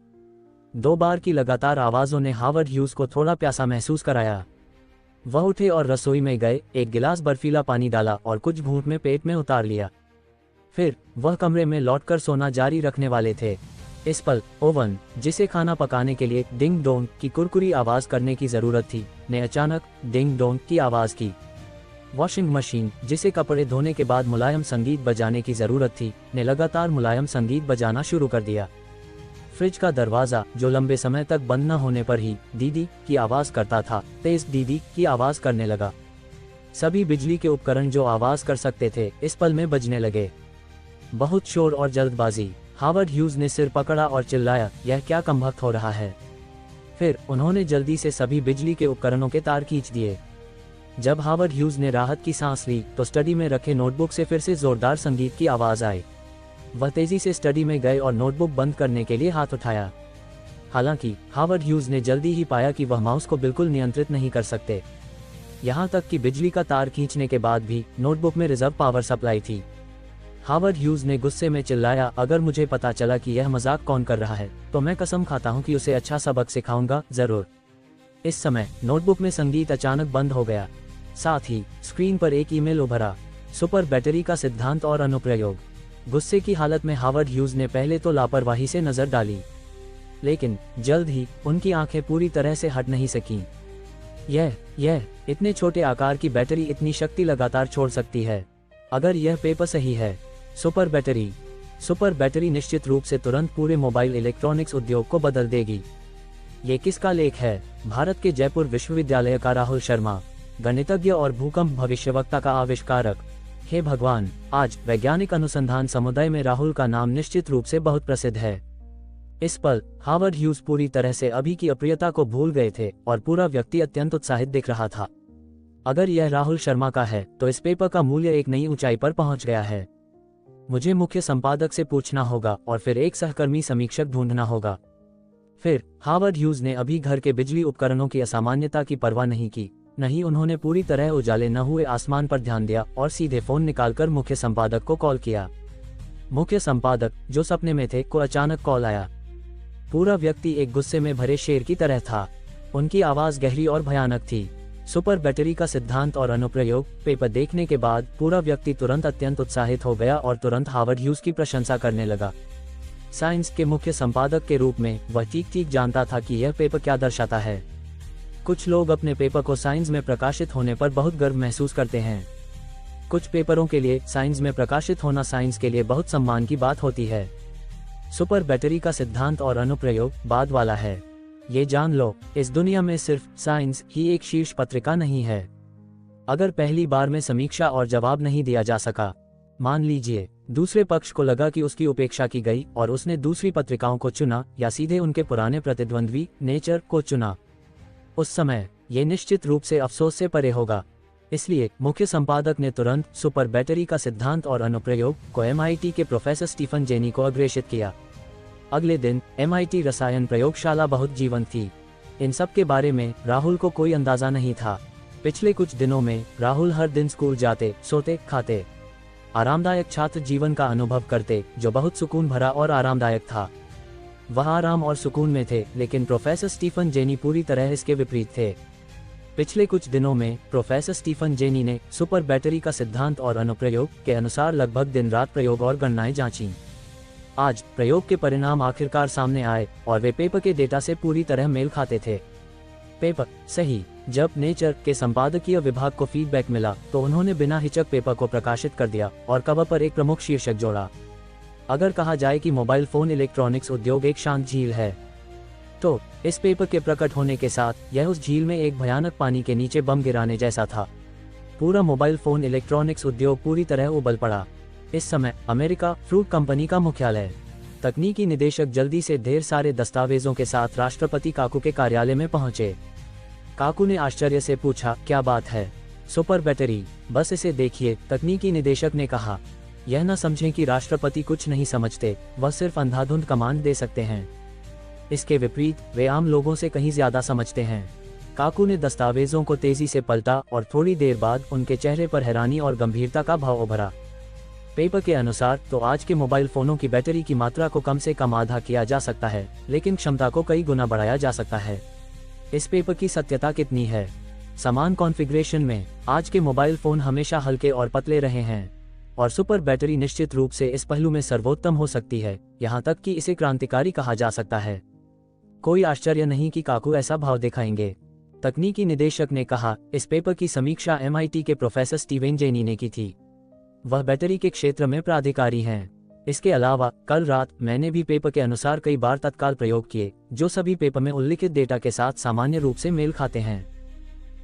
Speaker 1: 2 बार की लगातार आवाजों ने हावर्ड ह्यूज को थोड़ा प्यासा महसूस कराया। वह उठे और रसोई में गए, एक गिलास बर्फीला पानी डाला और कुछ घूंट में पेट में उतार लिया। फिर वह कमरे में लौटकर सोना जारी रखने वाले थे। इस पल ओवन, जिसे खाना पकाने के लिए डिंग डोंग की कुरकुरी आवाज करने की जरूरत थी, ने अचानक डिंग डोंग की आवाज की। वॉशिंग मशीन, जिसे कपड़े धोने के बाद मुलायम संगीत बजाने की जरूरत थी, ने लगातार मुलायम संगीत बजाना शुरू कर दिया। फ्रिज का दरवाजा, जो लंबे समय तक बंद न होने पर ही दीदी की आवाज करता था, तेज दीदी की आवाज करने लगा। सभी बिजली के उपकरण जो आवाज कर सकते थे इस पल में बजने लगे। बहुत शोर और जल्दबाजी। हावर्ड ह्यूज ने सिर पकड़ा और चिल्लाया, यह क्या कमबख्त हो रहा है? फिर उन्होंने जल्दी से सभी बिजली के उपकरणों के तार खींच दिए। जब हावर्ड ह्यूज ने राहत की सांस ली तो स्टडी में रखे नोटबुक से फिर से जोरदार संगीत की आवाज आई। वह तेजी से स्टडी में गए और नोटबुक बंद करने के लिए हाथ उठाया। हालांकि हावर्ड ह्यूज ने जल्दी ही पाया कि वह माउस को बिल्कुल नियंत्रित नहीं कर सकते। यहाँ तक कि बिजली का तार खींचने के बाद भी नोटबुक में रिजर्व पावर सप्लाई थी। हावर्ड ह्यूज ने गुस्से में चिल्लाया, अगर मुझे पता चला कि यह मजाक कौन कर रहा है तो मैं कसम खाता हूँ कि उसे अच्छा सबक सिखाऊंगा, जरूर। इस समय नोटबुक में संगीत अचानक बंद हो गया। साथ ही स्क्रीन पर एक ईमेल उभरा, सुपर बैटरी का सिद्धांत और अनुप्रयोग। गुस्से की हालत में हावर्ड ह्यूज ने पहले तो लापरवाही से नजर डाली, लेकिन जल्द ही उनकी आंखें पूरी तरह से हट नहीं सकीं। यह इतने छोटे आकार की बैटरी इतनी शक्ति लगातार छोड़ सकती है। अगर यह पेपर सही है। सुपर बैटरी निश्चित रूप से तुरंत पूरे मोबाइल इलेक्ट्रॉनिक्स उद्योग को बदल देगी। ये किसका लेख है? भारत के जयपुर विश्वविद्यालय का राहुल शर्मा, गणितज्ञ और भूकंप भविष्यवक्ता का आविष्कारक। हे भगवान, आज वैज्ञानिक अनुसंधान समुदाय में राहुल का नाम निश्चित रूप से बहुत प्रसिद्ध है। इस पल हार्वर्ड ह्यूज पूरी तरह से अभी की अप्रियता को भूल गए थे और पूरा व्यक्ति अत्यंत उत्साहित दिख रहा था। अगर यह राहुल शर्मा का है तो इस पेपर का मूल्य एक नई ऊंचाई पर पहुंच गया है। मुझे मुख्य संपादक से पूछना होगा और फिर एक सहकर्मी समीक्षक ढूंढना होगा। फिर हार्वर्ड ह्यूज ने अभी घर के बिजली उपकरणों की असामान्यता की परवाह नहीं की। नहीं, उन्होंने पूरी तरह उजाले न हुए आसमान पर ध्यान दिया और सीधे फोन निकालकर मुख्य संपादक को कॉल किया। मुख्य संपादक, जो सपने में थे, को अचानक कॉल आया। पूरा व्यक्ति एक गुस्से में भरे शेर की तरह था। उनकी आवाज गहरी और भयानक थी। सुपर बैटरी का सिद्धांत और अनुप्रयोग पेपर देखने के बाद पूरा व्यक्ति तुरंत अत्यंत उत्साहित हो गया और तुरंत हार्वर्ड ह्यूज की प्रशंसा करने लगा। साइंस के मुख्य संपादक के रूप में वह ठीक जानता था कि यह पेपर क्या दर्शाता है। कुछ लोग अपने पेपर को साइंस में प्रकाशित होने पर बहुत गर्व महसूस करते हैं। कुछ पेपरों के लिए साइंस में प्रकाशित होना साइंस के लिए बहुत सम्मान की बात होती है। सुपर बैटरी का सिद्धांत और अनुप्रयोग बाद वाला है। ये जान लो, इस दुनिया में सिर्फ साइंस ही एक शीर्ष पत्रिका नहीं है। अगर पहली बार में समीक्षा और जवाब नहीं दिया जा सका, मान लीजिए दूसरे पक्ष को लगा कि उसकी उपेक्षा की गई और उसने दूसरी पत्रिकाओं को चुना या सीधे उनके पुराने प्रतिद्वंद्वी नेचर को चुना, उस समय ये निश्चित रूप से अफसोस से परे होगा। इसलिए मुख्य संपादक ने तुरंत सुपर बैटरी का सिद्धांत और अनुप्रयोग को MIT के प्रोफेसर स्टीफन जेनी को अग्रेषित किया। अगले दिन MIT रसायन प्रयोगशाला बहुत जीवंत थी। इन सब के बारे में राहुल को कोई अंदाजा नहीं था। पिछले कुछ दिनों में राहुल हर दिन स्कूल जाते, सोते, खाते, आरामदायक छात्र जीवन का अनुभव करते, जो बहुत सुकून भरा और आरामदायक था। वह आराम और सुकून में थे, लेकिन प्रोफेसर स्टीफन जेनी पूरी तरह इसके विपरीत थे। पिछले कुछ दिनों में प्रोफेसर स्टीफन जेनी ने सुपर बैटरी का सिद्धांत और अनुप्रयोग के अनुसार लगभग दिन रात प्रयोग और गणनाएं जांची। आज प्रयोग के परिणाम आखिरकार सामने आए और वे पेपर के डेटा से पूरी तरह मेल खाते थे। पेपर सही। जब नेचर के संपादकीय विभाग को फीडबैक मिला तो उन्होंने बिना हिचक पेपर को प्रकाशित कर दिया और कवर पर एक प्रमुख शीर्षक जोड़ा। अगर कहा जाए कि मोबाइल फोन इलेक्ट्रॉनिक्स उद्योग एक शांत झील है, तो इस पेपर के प्रकट होने के साथ यह उस झील में एक भयानक पानी के नीचे बम गिराने जैसा था। पूरा मोबाइल फोन इलेक्ट्रॉनिक्स उद्योग पूरी तरह उबल पड़ा। इस समय अमेरिका फ्रूट कंपनी का मुख्यालय, तकनीकी निदेशक जल्दी से ढेर सारे दस्तावेजों के साथ राष्ट्रपति काकू के कार्यालय में पहुंचे। काकू ने आश्चर्य से पूछा, क्या बात है? सुपर बैटरी, बस इसे देखिए, तकनीकी निदेशक ने कहा। यह न समझें कि राष्ट्रपति कुछ नहीं समझते, वह सिर्फ अंधाधुंध कमांड दे सकते हैं। इसके विपरीत वे आम लोगों से कहीं ज्यादा समझते हैं। काकू ने दस्तावेजों को तेजी से पलटा और थोड़ी देर बाद उनके चेहरे पर हैरानी और गंभीरता का भाव उभरा। पेपर के अनुसार तो आज के मोबाइल फोनों की बैटरी की मात्रा को कम से कम आधा किया जा सकता है, लेकिन क्षमता को कई गुना बढ़ाया जा सकता है। इस पेपर की सत्यता कितनी है? समान कॉन्फ़िगरेशन में आज के मोबाइल फोन हमेशा हल्के और पतले रहे हैं और सुपर बैटरी निश्चित रूप से इस पहलू में सर्वोत्तम हो सकती है, यहाँ तक कि इसे क्रांतिकारी कहा जा सकता है। कोई आश्चर्य नहीं कि काकू ऐसा भाव दिखाएंगे। तकनीकी निदेशक ने कहा। इस पेपर की समीक्षा MIT के प्रोफेसर स्टीवन जेनी ने की थी। वह बैटरी के क्षेत्र में प्राधिकारी हैं। इसके अलावा कल रात मैंने भी पेपर के अनुसार कई बार तत्काल प्रयोग किए, जो सभी पेपर में उल्लिखित डेटा के साथ सामान्य रूप से मेल खाते हैं।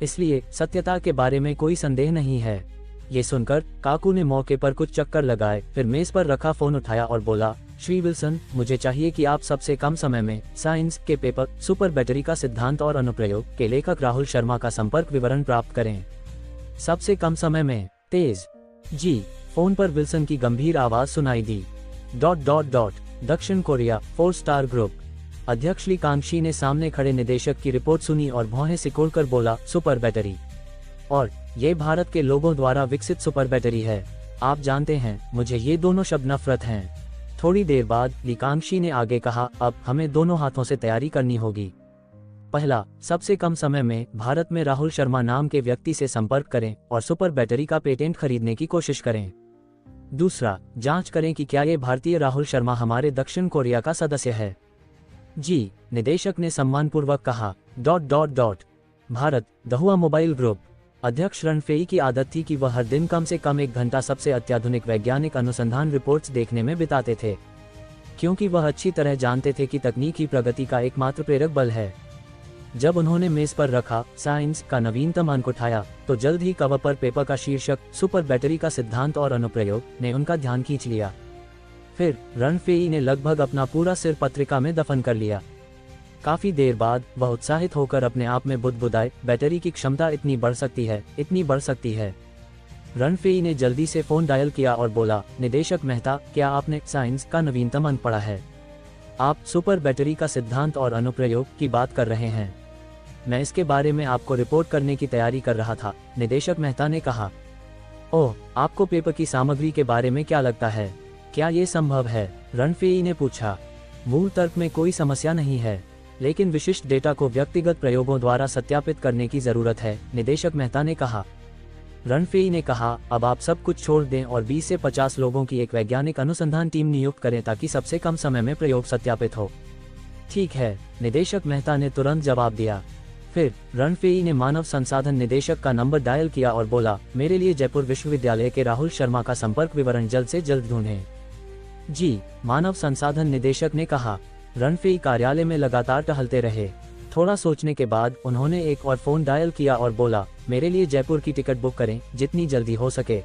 Speaker 1: इसलिए सत्यता के बारे में कोई संदेह नहीं है। ये सुनकर काकू ने मौके पर कुछ चक्कर लगाए, फिर मेज पर रखा फोन उठाया और बोला, श्री विल्सन, मुझे चाहिए कि आप सबसे कम समय में साइंस के पेपर सुपर बैटरी का सिद्धांत और अनुप्रयोग के लेखक राहुल शर्मा का संपर्क विवरण प्राप्त करें। सबसे कम समय में? तेज जी। फोन पर विल्सन की गंभीर आवाज सुनाई दी। ... दक्षिण कोरिया 4 स्टार ग्रुप। अध्यक्ष ली कांगशी ने सामने खड़े निदेशक की रिपोर्ट सुनी और भौहें सिकोड़कर बोला, सुपर बैटरी। और ये भारत के लोगों द्वारा विकसित सुपर बैटरी है। आप जानते हैं, मुझे ये दोनों शब्द नफरत हैं। थोड़ी देर बाद ली कांगशी ने आगे कहा, अब हमें दोनों हाथों से तैयारी करनी होगी। पहला, सबसे कम समय में भारत में राहुल शर्मा नाम के व्यक्ति से संपर्क करें और सुपर बैटरी का पेटेंट खरीदने की कोशिश करें। दूसरा, जांच करें कि क्या ये भारतीय राहुल शर्मा हमारे दक्षिण कोरिया का सदस्य है। जी, निदेशक ने सम्मानपूर्वक कहा। भारत दहुआ मोबाइल ग्रुप अध्यक्ष रणफेई की आदत थी कि वह हर दिन कम से कम 1 घंटा सबसे अत्याधुनिक वैज्ञानिक अनुसंधान रिपोर्ट्स देखने में बिताते थे, क्योंकि वह अच्छी तरह जानते थे कि तकनीक ही प्रगति का एकमात्र प्रेरक बल है। जब उन्होंने मेज पर रखा साइंस का नवीनतम अंक उठाया, तो जल्द ही कवर पर पेपर का शीर्षक सुपर बैटरी का सिद्धांत और अनुप्रयोग ने उनका ध्यान खींच लिया। फिर रणफेई ने लगभग अपना पूरा सिर पत्रिका में दफन कर लिया। काफी देर बाद वह उत्साहित होकर अपने आप में बुदबुदाए, बैटरी की क्षमता इतनी बढ़ सकती है, इतनी बढ़ सकती है। रणफेई ने जल्दी से फोन डायल किया और बोला, निदेशक मेहता, क्या आपने साइंस का नवीनतम अंक पढ़ा है? आप सुपर बैटरी का सिद्धांत और अनुप्रयोग की बात कर रहे हैं। मैं इसके बारे में आपको रिपोर्ट करने की तैयारी कर रहा था, निदेशक मेहता ने कहा। ओह, आपको पेपर की सामग्री के बारे में क्या लगता है? क्या ये संभव है? रणफेई ने पूछा। मूल तर्क में कोई समस्या नहीं है, लेकिन विशिष्ट डेटा को व्यक्तिगत प्रयोगों द्वारा सत्यापित करने की जरूरत है, निदेशक मेहता ने कहा। रणफेई ने कहा, अब आप सब कुछ छोड़ दें और 20 से 50 लोगों की एक वैज्ञानिक अनुसंधान टीम नियुक्त करें ताकि सबसे कम समय में प्रयोग सत्यापित हो। ठीक है, निदेशक मेहता ने तुरंत जवाब दिया। फिर रणफेई ने मानव संसाधन निदेशक का नंबर डायल किया और बोला, मेरे लिए जयपुर विश्वविद्यालय के राहुल शर्मा का संपर्क विवरण जल्द से जल्द ढूंढें। जी, मानव संसाधन निदेशक ने कहा। रणफेई कार्यालय में लगातार टहलते रहे। थोड़ा सोचने के बाद उन्होंने एक और फोन डायल किया और बोला, मेरे लिए जयपुर की टिकट बुक करें, जितनी जल्दी हो सके।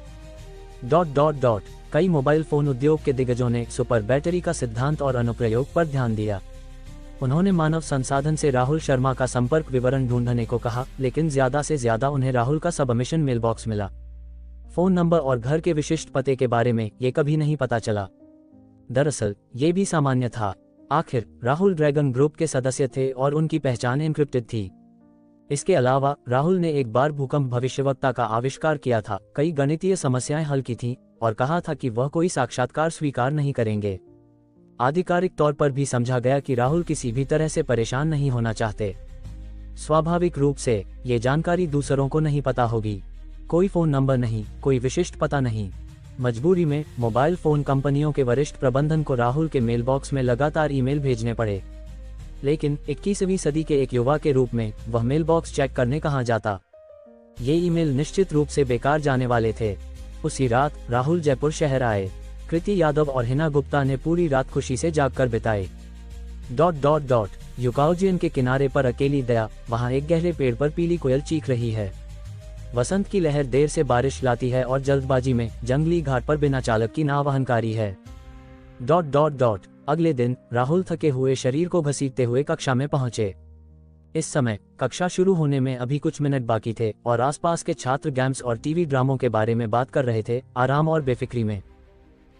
Speaker 1: कई मोबाइल फोन उद्योग के दिग्गजों ने सुपर बैटरी का सिद्धांत और अनुप्रयोग पर ध्यान दिया। उन्होंने मानव संसाधन से राहुल शर्मा का संपर्क विवरण ढूंढने को कहा, लेकिन ज्यादा से ज्यादा उन्हें राहुल का सबमिशन मेल बॉक्स मिला। फोन नंबर और घर के विशिष्ट पते के बारे में ये कभी नहीं पता चला। दरअसल ये भी सामान्य था। आखिर राहुल ड्रैगन ग्रुप के सदस्य थे और उनकी पहचान एन्क्रिप्टेड थी। इसके अलावा राहुल ने एक बार भूकंप भविष्यवक्ता का आविष्कार किया था, कई गणितीय समस्याएं हल की थीं और कहा था कि वह कोई साक्षात्कार स्वीकार नहीं करेंगे। आधिकारिक तौर पर भी समझा गया कि राहुल किसी भी तरह से परेशान नहीं होना चाहते। स्वाभाविक रूप से ये जानकारी दूसरों को नहीं पता होगी। कोई फोन नंबर नहीं, कोई विशिष्ट पता नहीं। मजबूरी में मोबाइल फोन कंपनियों के वरिष्ठ प्रबंधन को राहुल के मेल बॉक्स में लगातार ईमेल भेजने पड़े। लेकिन 21वीं सदी के एक युवा के रूप में वह मेल बॉक्स चेक करने कहाँ जाता? ये ईमेल निश्चित रूप से बेकार जाने वाले थे। उसी रात राहुल जयपुर शहर आए। कृति यादव और हिना गुप्ता ने पूरी रात खुशी से जागकर बिताई। युकाउजियन के किनारे पर अकेली दया, वहाँ एक गहरे पेड़ पर पीली कोयल चीख रही है। वसंत की लहर देर से बारिश लाती है और जल्दबाजी में जंगली घाट पर बिना चालक की नाव वहनकारी है। अगले दिन राहुल थके हुए शरीर को घसीटते हुए कक्षा में पहुंचे। इस समय कक्षा शुरू होने में अभी कुछ मिनट बाकी थे और आसपास के छात्र गेम्स और टीवी ड्रामों के बारे में बात कर रहे थे, आराम और बेफिक्री में।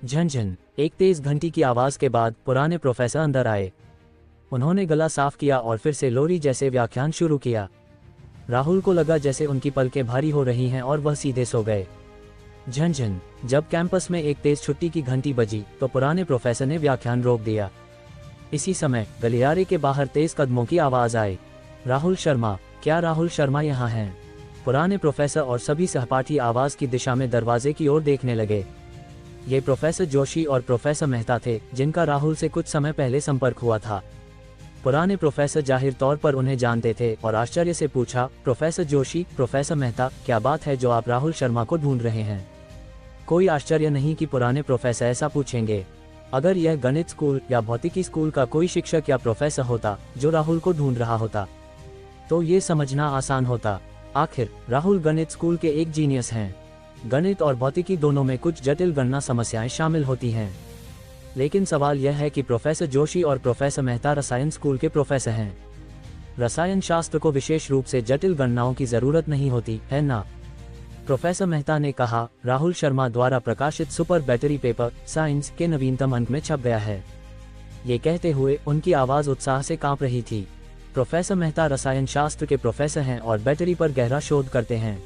Speaker 1: झनझन, एक तेज घंटी की आवाज के बाद पुराने प्रोफेसर अंदर आए। उन्होंने गला साफ किया और फिर से लोरी जैसे व्याख्यान शुरू किया। राहुल को लगा जैसे उनकी पलकें भारी हो रही हैं और वह सीधे सो गए। झनझन, जब कैंपस में एक तेज छुट्टी की घंटी बजी तो पुराने प्रोफेसर ने व्याख्यान रोक दिया। इसी समय गलियारे के बाहर तेज कदमों की आवाज आई। राहुल शर्मा, क्या राहुल शर्मा यहाँ हैं? पुराने प्रोफेसर और सभी सहपाठी आवाज की दिशा में दरवाजे की ओर देखने लगे। ये प्रोफेसर जोशी और प्रोफेसर मेहता थे, जिनका राहुल से कुछ समय पहले संपर्क हुआ था। पुराने प्रोफेसर जाहिर तौर पर उन्हें जानते थे और आश्चर्य से पूछा, प्रोफेसर जोशी, प्रोफेसर मेहता, क्या बात है जो आप राहुल शर्मा को ढूंढ रहे हैं? कोई आश्चर्य नहीं कि पुराने प्रोफेसर ऐसा पूछेंगे। अगर यह गणित स्कूल या भौतिकी स्कूल का कोई शिक्षक या प्रोफेसर होता जो राहुल को ढूंढ रहा होता, तो ये समझना आसान होता। आखिर राहुल गणित स्कूल के एक जीनियस हैं। गणित और भौतिकी दोनों में कुछ जटिल गणना समस्याएं शामिल होती हैं। लेकिन सवाल यह है कि प्रोफेसर जोशी और प्रोफेसर मेहता रसायन स्कूल के प्रोफेसर हैं। रसायन शास्त्र को विशेष रूप से जटिल गणनाओं की जरूरत नहीं होती है ना? प्रोफेसर मेहता ने कहा, राहुल शर्मा द्वारा प्रकाशित सुपर बैटरी पेपर साइंस के नवीनतम अंक में छप गया है। ये कहते हुए उनकी आवाज उत्साह से कांप रही थी। प्रोफेसर मेहता रसायन शास्त्र के प्रोफेसर हैं और बैटरी पर गहरा शोध करते हैं।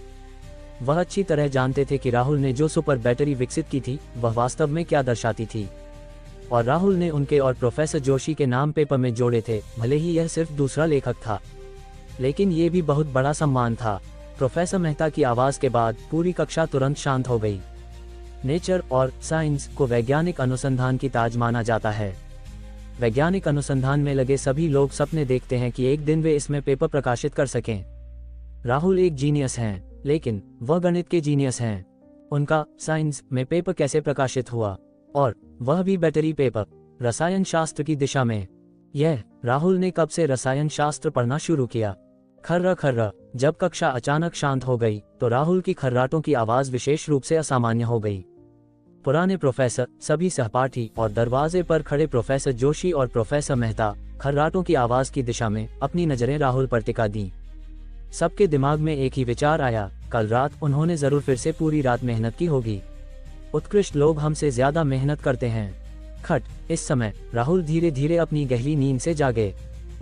Speaker 1: वह अच्छी तरह जानते थे कि राहुल ने जो सुपर बैटरी विकसित की थी वह वास्तव में क्या दर्शाती थी, और राहुल ने उनके और प्रोफेसर जोशी के नाम पेपर में जोड़े थे, भले ही यह सिर्फ दूसरा लेखक था। लेकिन ये भी बहुत बड़ा सम्मान था। प्रोफेसर मेहता की आवाज के बाद पूरी कक्षा तुरंत शांत हो गई। नेचर और साइंस को वैज्ञानिक अनुसंधान की ताज माना जाता है। वैज्ञानिक अनुसंधान में लगे सभी लोग सपने देखते हैं कि एक दिन वे इसमें पेपर प्रकाशित कर सकें। राहुल एक जीनियस हैं, लेकिन वह गणित के जीनियस हैं। उनका साइंस में पेपर कैसे प्रकाशित हुआ, और वह भी बैटरी पेपर, रसायन शास्त्र की दिशा में। यह राहुल ने कब से रसायन शास्त्र पढ़ना शुरू किया। खर्रा खर्रा। जब कक्षा अचानक शांत हो गई तो राहुल की खर्राटों की आवाज विशेष रूप से असामान्य हो गई। पुराने प्रोफेसर, सभी सहपाठी और दरवाजे पर खड़े प्रोफेसर जोशी और प्रोफेसर मेहता खर्राटों की आवाज की दिशा में अपनी नजरें राहुल पर टिका दी। सबके दिमाग में एक ही विचार आया, कल रात उन्होंने जरूर फिर से पूरी रात मेहनत की होगी। उत्कृष्ट लोग हमसे ज्यादा मेहनत करते हैं। खट। इस समय राहुल धीरे धीरे अपनी गहरी नींद से जागे।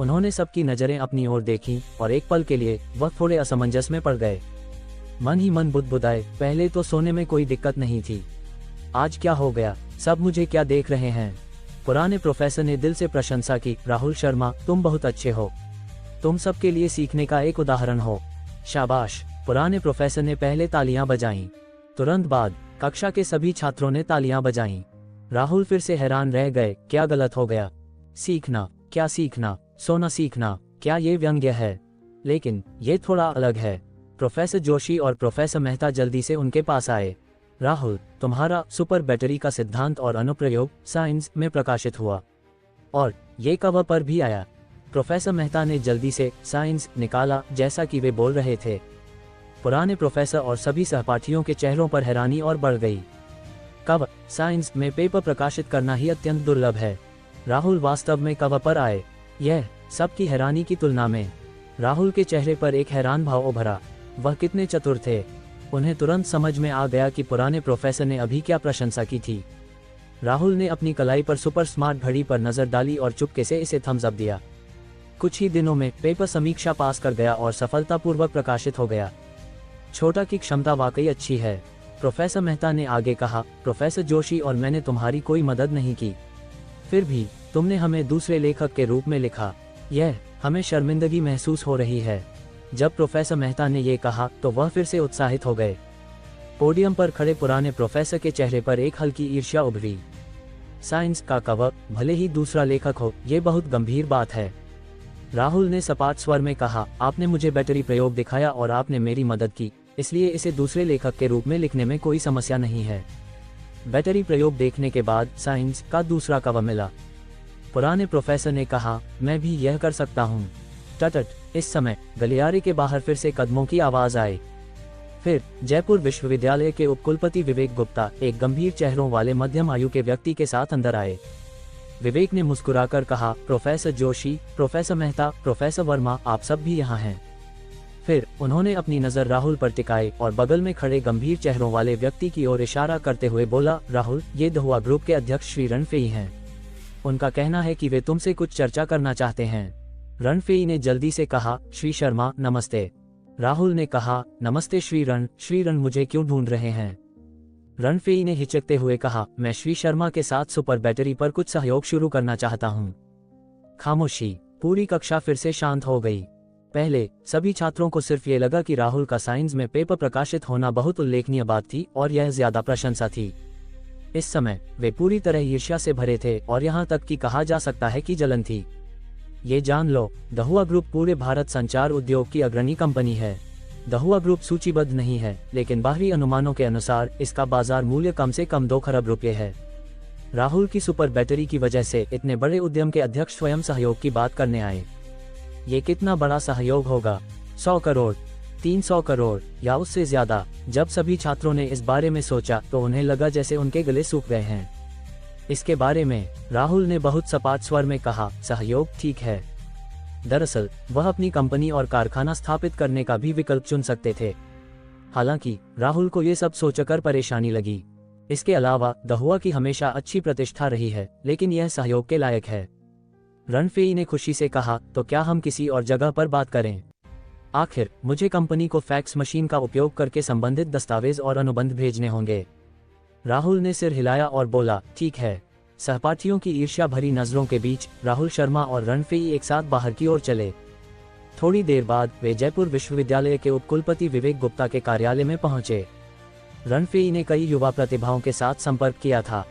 Speaker 1: उन्होंने सबकी नजरें अपनी ओर देखी और एक पल के लिए वह थोड़े असमंजस में पड़ गए। मन ही मन बुदबुदाए, पहले तो सोने में कोई दिक्कत नहीं थी, आज क्या हो गया, सब मुझे क्या देख रहे हैं। पुराने प्रोफेसर ने दिल से प्रशंसा की, राहुल शर्मा तुम बहुत अच्छे हो, तुम सबके लिए सीखने का एक उदाहरण हो, शाबाश। पुराने प्रोफेसर ने पहले तालियां बजाईं। तुरंत बाद कक्षा के सभी छात्रों ने तालियां बजाईं। राहुल फिर से हैरान रह गए, क्या गलत हो गया। सीखना, क्या सीखना, सोना सीखना, क्या ये व्यंग्य है? लेकिन ये थोड़ा अलग है। प्रोफेसर जोशी और प्रोफेसर मेहता जल्दी से उनके पास आए। राहुल, तुम्हारा सुपर बैटरी का सिद्धांत और अनुप्रयोग साइंस में प्रकाशित हुआ, और ये कवर पर भी आया। प्रोफेसर मेहता ने जल्दी से साइंस निकाला जैसा कि वे बोल रहे थे। पुराने प्रोफेसर और सभी सहपाठियों के चेहरों पर हैरानी और बढ़ गई। कवर साइंस में पेपर प्रकाशित करना ही अत्यंत दुर्लभ है। राहुल वास्तव में कवर पर आए। यह सबकी हैरानी की तुलना में राहुल के चेहरे पर एक हैरान भाव उभरा। वह कितने चतुर थे। उन्हें तुरंत समझ में आ गया कि पुराने प्रोफेसर ने अभी क्या प्रशंसा की थी। राहुल ने अपनी कलाई पर सुपर स्मार्ट घड़ी पर नजर डाली और चुपके से इसे थम्स अप दिया। कुछ ही दिनों में पेपर समीक्षा पास कर गया और सफलतापूर्वक प्रकाशित हो गया। छोटा की क्षमता वाकई अच्छी है, प्रोफेसर मेहता ने आगे कहा। प्रोफेसर जोशी और मैंने तुम्हारी कोई मदद नहीं की, फिर भी तुमने हमें दूसरे लेखक के रूप में लिखा, यह हमें शर्मिंदगी महसूस हो रही है। जब प्रोफेसर मेहता ने ये कहा तो वह फिर से उत्साहित हो गए। पोडियम पर खड़े पुराने प्रोफेसर के चेहरे पर एक हल्की ईर्ष्या उभरी। साइंस का कवर, भले ही दूसरा लेखक हो, ये बहुत गंभीर बात है। राहुल ने सपाट स्वर में कहा, आपने मुझे बैटरी प्रयोग दिखाया और आपने मेरी मदद की, इसलिए इसे दूसरे लेखक के रूप में लिखने में कोई समस्या नहीं है। बैटरी प्रयोग देखने के बाद साइंस का दूसरा कवर मिला। पुराने प्रोफेसर ने कहा, मैं भी यह कर सकता हूँ। टटट। इस समय गलियारे के बाहर फिर से कदमों की आवाज आई। फिर जयपुर विश्वविद्यालय के उपकुलपति विवेक गुप्ता एक गंभीर चेहरों वाले मध्यम आयु के व्यक्ति के साथ अंदर आए। विवेक ने मुस्कुराकर कहा, professor Joshi, professor Mehta, professor Verma, आप सब भी यहाँ हैं। फिर उन्होंने अपनी नजर राहुल पर टिकाई और बगल में खड़े गंभीर चेहरों वाले व्यक्ति की ओर इशारा करते हुए बोला, राहुल, ये दहुआ ग्रुप के अध्यक्ष श्री रणफेई हैं। उनका कहना है कि वे तुमसे कुछ चर्चा करना चाहते हैं। रणफेई ने जल्दी से कहा, श्री शर्मा नमस्ते। राहुल ने कहा, नमस्ते श्री रण मुझे क्यों ढूंढ रहे हैं? रणफेई ने हिचकते हुए कहा, मैं श्री शर्मा के साथ सुपर बैटरी पर कुछ सहयोग शुरू करना चाहता हूँ। खामोशी। पूरी कक्षा फिर से शांत हो गई। पहले सभी छात्रों को सिर्फ ये लगा कि राहुल का साइंस में पेपर प्रकाशित होना बहुत उल्लेखनीय बात थी और यह ज्यादा प्रशंसा थी। इस समय वे पूरी तरह ईर्ष्या से भरे थे और यहाँ तक कि कहा जा सकता है कि जलन थी। ये जान लो, दहुआ ग्रुप पूरे भारत संचार उद्योग की अग्रणी कंपनी है। दहुआ ग्रुप सूचीबद्ध नहीं है, लेकिन बाहरी अनुमानों के अनुसार इसका बाजार मूल्य कम से कम 2 खरब रुपये है। राहुल की सुपर बैटरी की वजह से इतने बड़े उद्यम के अध्यक्ष स्वयं सहयोग की बात करने आए। ये कितना बड़ा सहयोग होगा? 100 करोड़, 300 करोड़ या उससे ज्यादा? जब सभी छात्रों ने इस बारे में सोचा तो उन्हें लगा जैसे उनके गले सूख गए हैं। इसके बारे में राहुल ने बहुत सपाट स्वर में कहा, सहयोग ठीक है। दरअसल वह अपनी कंपनी और कारखाना स्थापित करने का भी विकल्प चुन सकते थे। हालांकि राहुल को ये सब सोचकर परेशानी लगी। इसके अलावा दहुआ की हमेशा अच्छी प्रतिष्ठा रही है, लेकिन यह सहयोग के लायक है। रणफेई ने खुशी से कहा, तो क्या हम किसी और जगह पर बात करें? आखिर मुझे कंपनी को फैक्स मशीन का उपयोग करके संबंधित दस्तावेज और अनुबंध भेजने होंगे। राहुल ने सिर हिलाया और बोला, ठीक है। सहपाठियों की ईर्ष्या भरी नजरों के बीच राहुल शर्मा और रणफेई एक साथ बाहर की ओर चले। थोड़ी देर बाद वे जयपुर विश्वविद्यालय के उपकुलपति विवेक गुप्ता के कार्यालय में पहुंचे। रणफेई ने कई युवा प्रतिभाओं के साथ संपर्क किया था।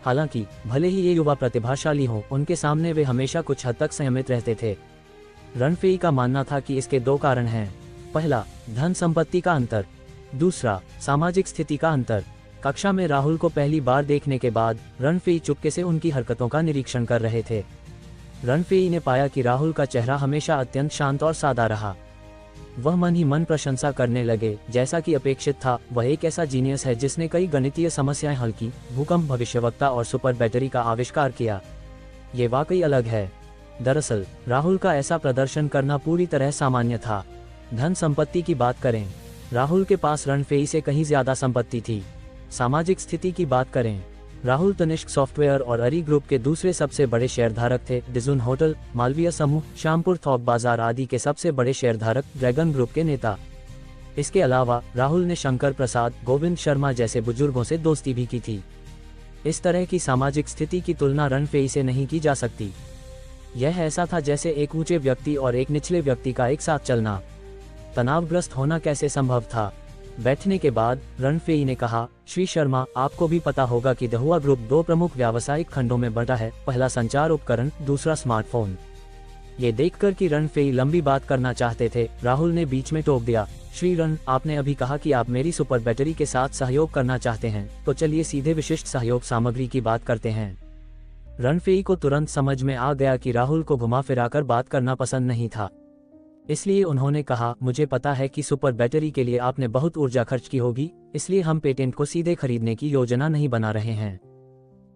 Speaker 1: हालांकि भले ही ये युवा प्रतिभाशाली हों, उनके सामने वे हमेशा कुछ हद तक संयमित रहते थे। रनफेई का मानना था कि इसके दो कारण हैं। पहला, धन संपत्ति का अंतर। दूसरा, सामाजिक स्थिति का अंतर। कक्षा में राहुल को पहली बार देखने के बाद रनफेई चुपके से उनकी हरकतों का निरीक्षण कर रहे थे। रनफेई ने पाया कि राहुल का चेहरा हमेशा अत्यंत शांत और सादा रहा। वह मन ही मन प्रशंसा करने लगे, जैसा कि अपेक्षित था। वह एक ऐसा जीनियस है जिसने कई गणितीय समस्याएं हल की, भूकंप भविष्यवक्ता और सुपर बैटरी का आविष्कार किया। ये वाकई अलग है। दरअसल राहुल का ऐसा प्रदर्शन करना पूरी तरह सामान्य था। धन संपत्ति की बात करें, राहुल के पास रनफेई से कहीं ज्यादा संपत्ति थी। सामाजिक स्थिति की बात करें, राहुल तनिष्क सॉफ्टवेयर और अरी ग्रुप के दूसरे सबसे बड़े शेयरधारक थे। डिजुन होटल, मालवीय समूह, श्यामपुर थोक बाजार आदि के सबसे बड़े शेयरधारक, ड्रैगन ग्रुप के नेता। इसके अलावा राहुल ने शंकर प्रसाद, गोविंद शर्मा जैसे बुजुर्गों से दोस्ती भी की थी। इस तरह की सामाजिक स्थिति की तुलना रनफेई से नहीं की जा सकती। यह ऐसा था जैसे एक ऊंचे व्यक्ति और एक निचले व्यक्ति का एक साथ चलना। तनावग्रस्त होना कैसे संभव था? बैठने के बाद रनफेई ने कहा, श्री शर्मा, आपको भी पता होगा कि दहुआ ग्रुप दो प्रमुख व्यावसायिक खंडों में बंटा है, पहला संचार उपकरण, दूसरा स्मार्टफोन। ये देखकर कि रनफेई लंबी बात करना चाहते थे, राहुल ने बीच में टोक दिया, श्री रन, आपने अभी कहा कि आप मेरी सुपर बैटरी के साथ सहयोग करना चाहते हैं, तो चलिए सीधे विशिष्ट सहयोग सामग्री की बात करते हैं। रनफेई को तुरंत समझ में आ गया कि राहुल को घुमा फिराकर बात करना पसंद नहीं था। इसलिए उन्होंने कहा, मुझे पता है कि सुपर बैटरी के लिए आपने बहुत ऊर्जा खर्च की होगी, इसलिए हम पेटेंट को सीधे खरीदने की योजना नहीं बना रहे हैं।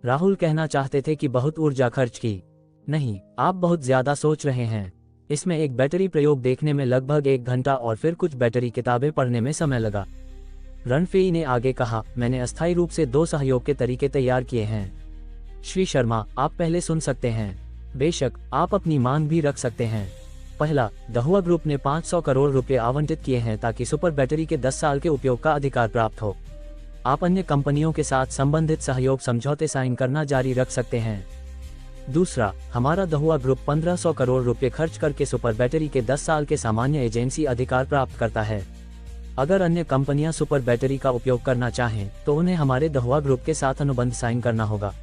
Speaker 1: राहुल कहना चाहते थे कि बहुत ऊर्जा खर्च की नहीं, आप बहुत ज्यादा सोच रहे हैं। इसमें एक बैटरी प्रयोग देखने में लगभग 1 घंटा और फिर कुछ बैटरी किताबें पढ़ने में समय लगा। रनफेई ने आगे कहा, मैंने अस्थायी रूप से 2 सहयोग के तरीके तैयार किए हैं। श्री शर्मा, आप पहले सुन सकते हैं। बेशक, आप अपनी मांग भी रख सकते हैं। पहला, दहुआ ग्रुप ने 500 करोड़ रुपए आवंटित किए हैं ताकि सुपर बैटरी के 10 साल के उपयोग का अधिकार प्राप्त हो। आप अन्य कंपनियों के साथ संबंधित सहयोग समझौते साइन करना जारी रख सकते हैं। दूसरा, हमारा दहुआ ग्रुप 1500 करोड़ रुपए खर्च करके सुपर बैटरी के 10 साल के सामान्य एजेंसी अधिकार प्राप्त करता है। अगर अन्य कंपनियां सुपर बैटरी का उपयोग करना चाहें तो उन्हें हमारे दहुआ ग्रुप के साथ अनुबंध साइन करना होगा।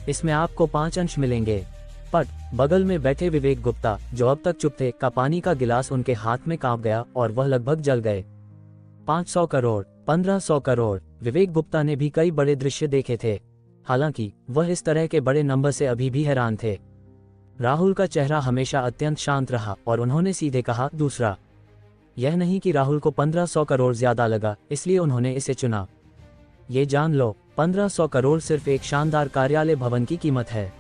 Speaker 1: इसमें आपको 5 अंश मिलेंगे। पट बगल में बैठे विवेक गुप्ता, जो अब तक चुप थे, का पानी का गिलास उनके हाथ में कांप गया और वह लगभग जल गए। 500 करोड़, 1500 करोड़। विवेक गुप्ता ने भी कई बड़े दृश्य देखे थे, हालांकि वह इस तरह के बड़े नंबर से अभी भी हैरान थे। राहुल का चेहरा हमेशा अत्यंत शांत रहा और उन्होंने सीधे कहा, दूसरा। यह नहीं कि राहुल को 1500 करोड़ ज्यादा लगा, इसलिए उन्होंने इसे चुना। ये जान लो, 1500 करोड़ सिर्फ एक शानदार कार्यालय भवन की कीमत है।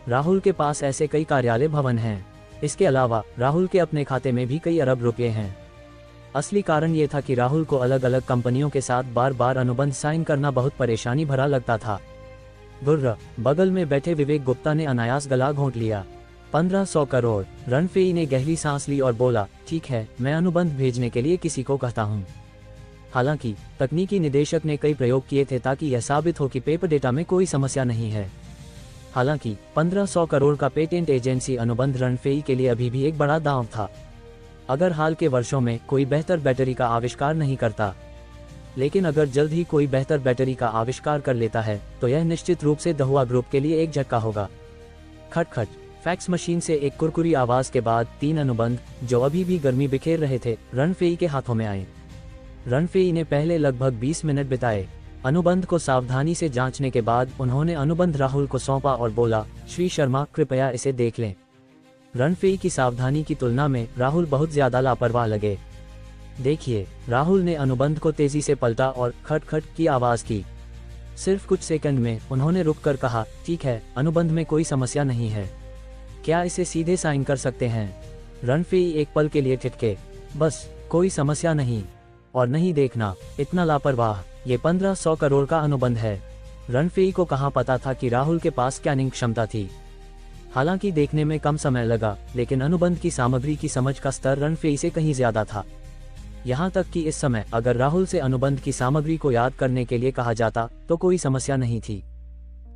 Speaker 1: राहुल के पास ऐसे कई कार्यालय भवन हैं। इसके अलावा राहुल के अपने खाते में भी कई अरब रुपए हैं। असली कारण ये था कि राहुल को अलग अलग कंपनियों के साथ बार बार अनुबंध साइन करना बहुत परेशानी भरा लगता था। गुर्र बगल में बैठे विवेक गुप्ता ने अनायास गला घोंट लिया। 1500 करोड़। रनफेई ने गहरी सांस ली और बोला, ठीक है, मैं अनुबंध भेजने के लिए किसी को कहता हूँ। हालांकि तकनीकी निदेशक ने कई प्रयोग किए थे ताकि यह साबित हो कि पेपर डेटा में कोई समस्या नहीं है। हालांकि 1500 करोड़ का पेटेंट एजेंसी अनुबंध रनफेई के लिए अभी भी एक बड़ा दांव था। अगर हाल के वर्षों में कोई बेहतर बैटरी का आविष्कार नहीं करता, लेकिन अगर जल्द ही कोई बेहतर बैटरी का आविष्कार कर लेता है तो यह निश्चित रूप से दहुआ ग्रुप के लिए एक झटका होगा। खटखट। फैक्स मशीन से एक कुरकुरी आवाज के बाद 3 अनुबंध, जो अभी भी गर्मी बिखेर रहे थे, रनफेई के हाथों में आए। रनफेई ने पहले लगभग 20 मिनट बिताए। अनुबंध को सावधानी से जांचने के बाद उन्होंने अनुबंध राहुल को सौंपा और बोला, श्री शर्मा, कृपया इसे देख लें। रनफेई की सावधानी की तुलना में राहुल बहुत ज्यादा लापरवाह लगे। देखिए, राहुल ने अनुबंध को तेजी से पलटा और खटखट की आवाज की। सिर्फ कुछ सेकंड में उन्होंने रुककर कहा, ठीक है, अनुबंध में कोई समस्या नहीं है, क्या इसे सीधे साइन कर सकते हैं? रनफेई एक पल के लिए ठिठके। बस, कोई समस्या नहीं। और नहीं देखना, इतना लापरवाह, ये 1500 करोड़ का अनुबंध है। रनफेई को कहाँ पता था कि राहुल के पास स्कैनिंग क्षमता थी। हालांकि देखने में कम समय लगा, लेकिन अनुबंध की सामग्री की समझ का स्तर रनफेई से कहीं ज्यादा था। यहाँ तक कि इस समय अगर राहुल से अनुबंध की सामग्री को याद करने के लिए कहा जाता तो कोई समस्या नहीं थी।